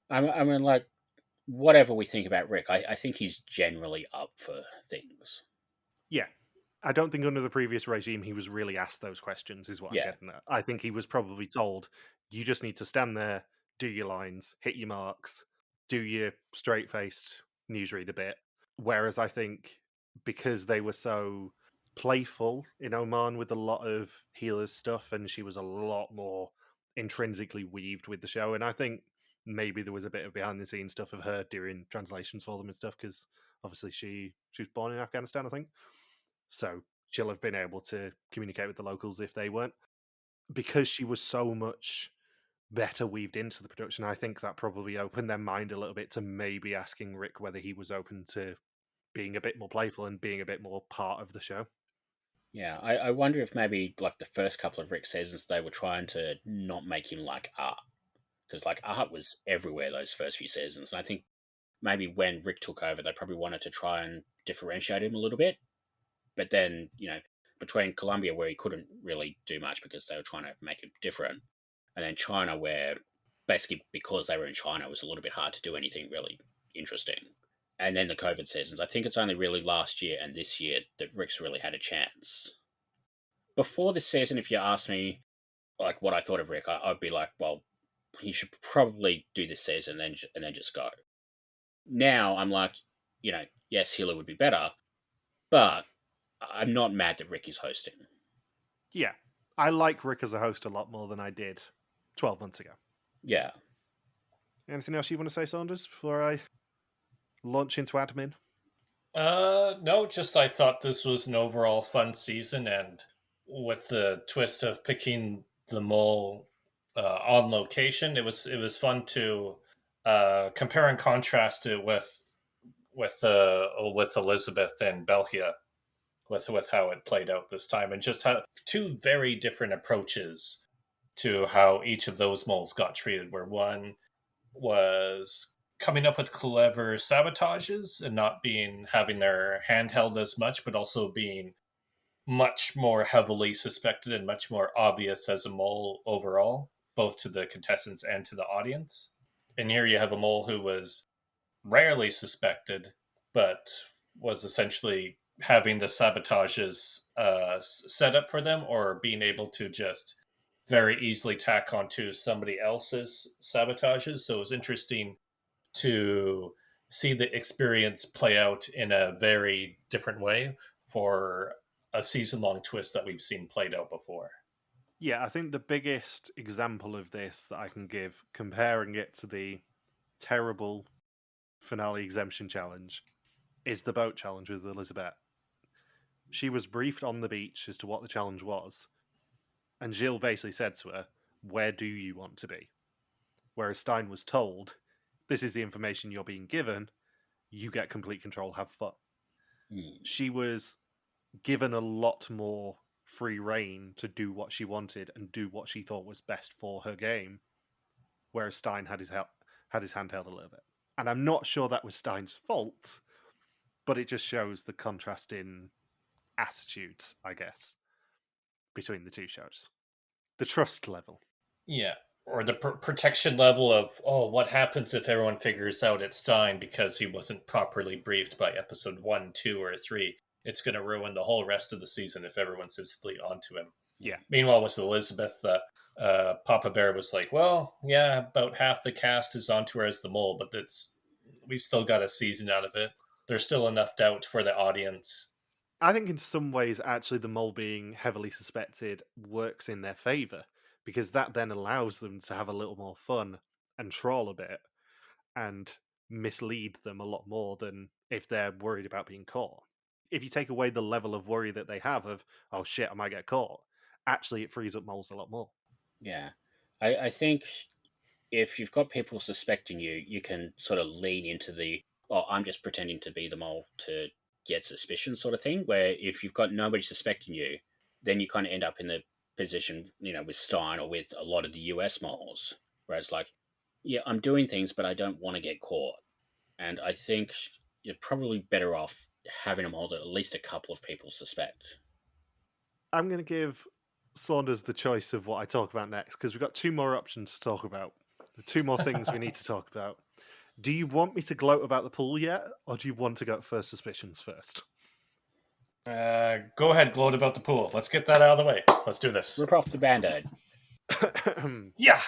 Yeah. I mean, like, whatever we think about Rick, I think he's generally up for things. Yeah. I don't think under the previous regime he was really asked those questions, is what I'm getting at. I think he was probably told, you just need to stand there, do your lines, hit your marks, do your straight-faced newsread a bit. Whereas I think because they were so playful in Oman with a lot of Healer's stuff, and she was a lot more intrinsically weaved with the show, and I think maybe there was a bit of behind-the-scenes stuff of her doing translations for them and stuff, because obviously she was born in Afghanistan, I think. So she'll have been able to communicate with the locals if they weren't. Because she was so much better weaved into the production, I think that probably opened their mind a little bit to maybe asking Rick whether he was open to being a bit more playful and being a bit more part of the show. Yeah, I wonder if maybe like the first couple of Rick seasons they were trying to not make him like Art. Because like Art was everywhere those first few seasons. And I think maybe when Rick took over, they probably wanted to try and differentiate him a little bit. But then, between Colombia, where he couldn't really do much because they were trying to make him different, and then China, where basically because they were in China, it was a little bit hard to do anything really interesting. And then the COVID seasons. I think it's only really last year and this year that Rick's really had a chance. Before this season, if you asked me like what I thought of Rick, I'd be like, well, he should probably do this season and then just go. Now I'm like, yes, Healer would be better, but I'm not mad that Rick is hosting. Yeah, I like Rick as a host a lot more than I did 12 months ago. Yeah. Anything else you want to say, Saunders, before I launch into admin? No, just I thought this was an overall fun season, and with the twist of picking the mole on location, it was fun to compare and contrast it with Elizabeth and Belgia, with how it played out this time, and just how two very different approaches to how each of those moles got treated. Where one was coming up with clever sabotages and not having their hand held as much, but also being much more heavily suspected and much more obvious as a mole overall, both to the contestants and to the audience. And here you have a mole who was rarely suspected, but was essentially having the sabotages set up for them, or being able to just very easily tack onto somebody else's sabotages. So it was interesting to see the experience play out in a very different way for a season-long twist that we've seen played out before. Yeah, I think the biggest example of this that I can give, comparing it to the terrible finale exemption challenge, is the boat challenge with Elizabeth. She was briefed on the beach as to what the challenge was, and Gilles basically said to her, where do you want to be? Whereas Stijn was told, this is the information you're being given, you get complete control, have fun. She was given a lot more free reign to do what she wanted and do what she thought was best for her game. whereas Stijn had his hand held a little bit. And I'm not sure that was Stein's fault, but it just shows the contrast in attitudes, I guess, between the two shows. The trust level. Yeah. Or the protection level of, what happens if everyone figures out it's Stijn because he wasn't properly briefed by episode 1, 2, or 3. It's going to ruin the whole rest of the season if everyone's instantly onto him. Yeah. Meanwhile, with Elizabeth, Papa Bear was like, well, yeah, about half the cast is onto her as the mole, but we've still got a season out of it. There's still enough doubt for the audience. I think in some ways, actually, the mole being heavily suspected works in their favour, because that then allows them to have a little more fun and troll a bit and mislead them a lot more than if they're worried about being caught. If you take away the level of worry that they have of, oh shit, I might get caught, actually it frees up moles a lot more. Yeah. I think if you've got people suspecting you, you can sort of lean into the, I'm just pretending to be the mole to get suspicion sort of thing, where if you've got nobody suspecting you, then you kind of end up in the position, with Stijn or with a lot of the US moles, where it's like, yeah, I'm doing things, but I don't want to get caught. And I think you're probably better off having a mole that at least a couple of people suspect. I'm going to give Saunders the choice of what I talk about next, because we've got 2 more options to talk about. The 2 more things we need to talk about. Do you want me to gloat about the pool yet, or do you want to go at first suspicions first? Go ahead, gloat about the pool. Let's get that out of the way. Let's do this. Rip off the Band-Aid. Yeah!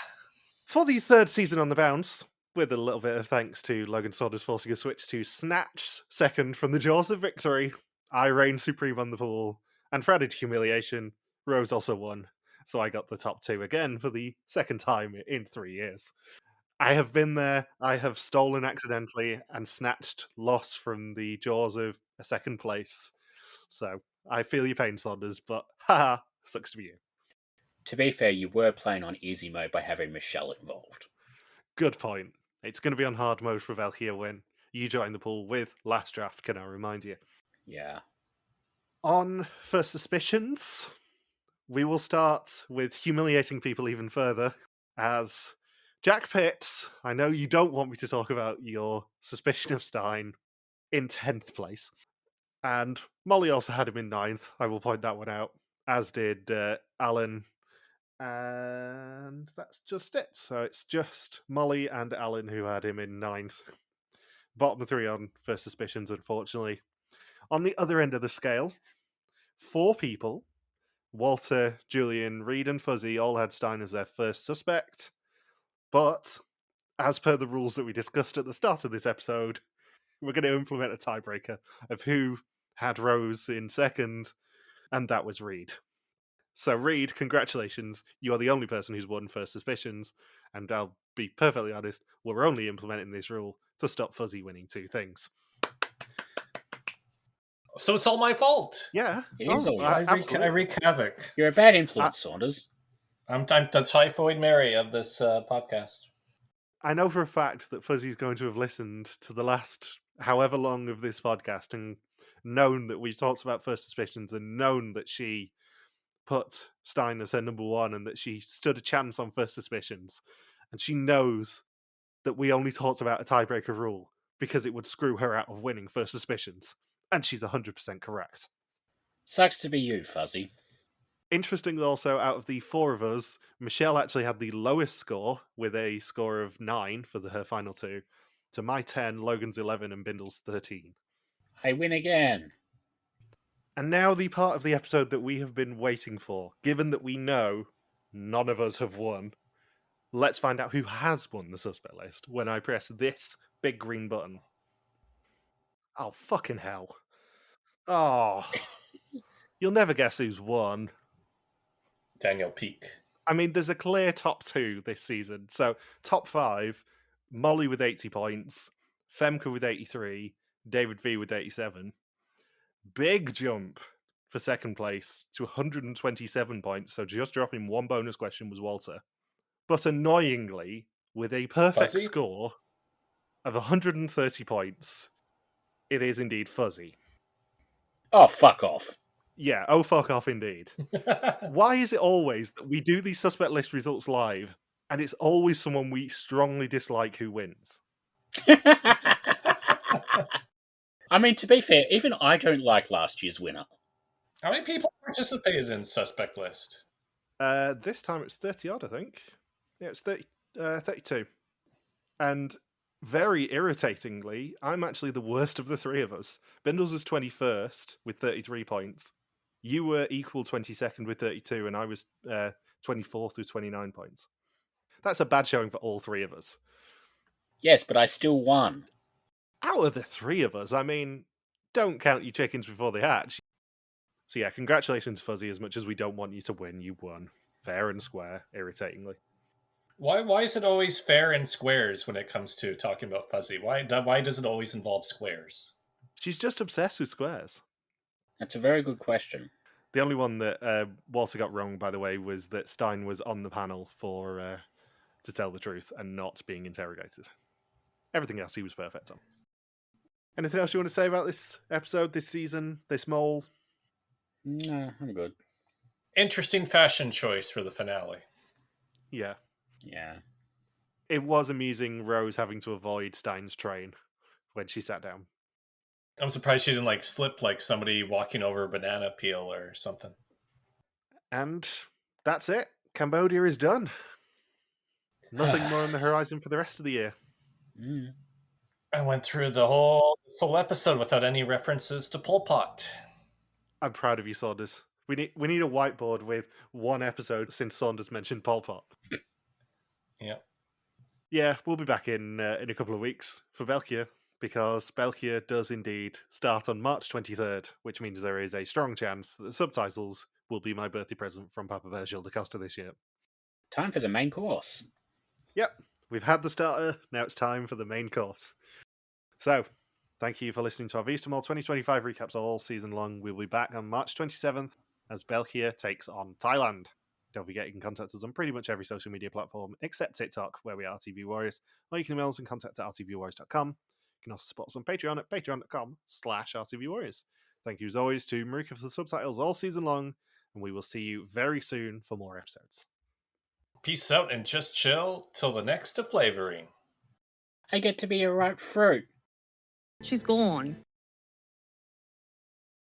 For the 3rd season on the bounce, with a little bit of thanks to Logan Saunders forcing a switch to snatch second from the jaws of victory, I reigned supreme on the pool, and for added humiliation, Rose also won, so I got the top 2 again for the 2nd time in 3 years. I have been there, I have stolen accidentally and snatched loss from the jaws of a 2nd place. So, I feel your pain, Saunders, but haha, sucks to be you. To be fair, you were playing on easy mode by having Michelle involved. Good point. It's going to be on hard mode for Valkyria when you join the pool with last draft, can I remind you? Yeah. On first suspicions, we will start with humiliating people even further, as Jack Pitts, I know you don't want me to talk about your suspicion of Stijn, in 10th place. And Molly also had him in 9th, I will point that one out, as did Alan. And that's just it. So it's just Molly and Alan who had him in 9th. Bottom 3 on first suspicions, unfortunately. On the other end of the scale, 4 people, Walter, Julian, Reed, and Fuzzy, all had Stijn as their first suspect. But, as per the rules that we discussed at the start of this episode, we're going to implement a tiebreaker of who had Rose in 2nd, and that was Reed. So, Reed, congratulations. You are the only person who's won first suspicions, and I'll be perfectly honest, we're only implementing this rule to stop Fuzzy winning 2 things. So it's all my fault. Yeah. It is all I wreak havoc. You're a bad influence, Saunders. I'm the typhoid Mary of this podcast. I know for a fact that Fuzzy's going to have listened to the last however long of this podcast and known that we've talked about first suspicions and known that she put Stijn as her number 1 and that she stood a chance on first suspicions. And she knows that we only talked about a tiebreaker rule because it would screw her out of winning first suspicions. And she's 100% correct. Sucks to be you, Fuzzy. Interestingly, also, out of the 4 of us, Michelle actually had the lowest score with a score of 9 for her final 2, to my 10, Logan's 11, and Bindles' 13. I win again. And now the part of the episode that we have been waiting for. Given that we know none of us have won, let's find out who has won the suspect list when I press this big green button. Oh, fucking hell. Oh. You'll never guess who's won. Daniel Peak. I mean, there's a clear top 2 this season. So, top 5, Molly with 80 points, Femke with 83, David V with 87. Big jump for 2nd place to 127 points. So, just dropping 1 bonus question was Walter. But annoyingly, with a perfect Fuzzy? score of 130 points, it is indeed Fuzzy. Oh, fuck off. Yeah, oh fuck off indeed. Why is it always that we do these suspect list results live And it's always someone we strongly dislike who wins. I mean, to be fair, even I don't like last year's winner. How many people participated in Suspect List? This time it's 30 odd, I think. Yeah, it's 32. And very irritatingly, I'm actually the worst of the three of us. Bindles was 21st with 33 points. You were equal 22nd with 32, and I was 24th with 29 points. That's a bad showing for all three of us. Yes, but I still won. Out of the three of us, I mean, don't count your chickens before they hatch. So yeah, congratulations, Fuzzy. As much as we don't want you to win, you won. Fair and square, irritatingly. Why is it always fair and squares when it comes to talking about Fuzzy? Why does it always involve squares? She's just obsessed with squares. That's a very good question. The only one that Walter got wrong, by the way, was that Stijn was on the panel for to tell the truth and not being interrogated. Everything else he was perfect on. Anything else you want to say about this episode, this season, this mole? No, I'm good. Interesting fashion choice for the finale. Yeah. Yeah. It was amusing Rose having to avoid Stein's train when she sat down. I'm surprised she didn't slip like somebody walking over a banana peel or something. And that's it. Cambodia is done. Nothing more on the horizon for the rest of the year. Mm. I went through the whole episode without any references to Pol Pot. I'm proud of you, Saunders. We need a whiteboard with one episode since Saunders mentioned Pol Pot. Yeah. Yeah, we'll be back in a couple of weeks for Belkia, because Belkia does indeed start on March 23rd, which means there is a strong chance that the subtitles will be my birthday present from Papa Bear Gilles de Costa this year. Time for the main course. Yep, we've had the starter, now it's time for the main course. So, thank you for listening to our Vista Mall 2025 recaps all season long. We'll be back on March 27th as Belkia takes on Thailand. Don't forget, you can contact us on pretty much every social media platform except TikTok, where we are RTV Warriors, or you can email us and contact at rtvwarriors.com. You can also support us on Patreon at patreon.com/rtvwarriors. Thank you as always to Marika for the subtitles all season long, and we will see you very soon for more episodes. Peace out and just chill till the next flavoring. I get to be a ripe fruit. She's gone.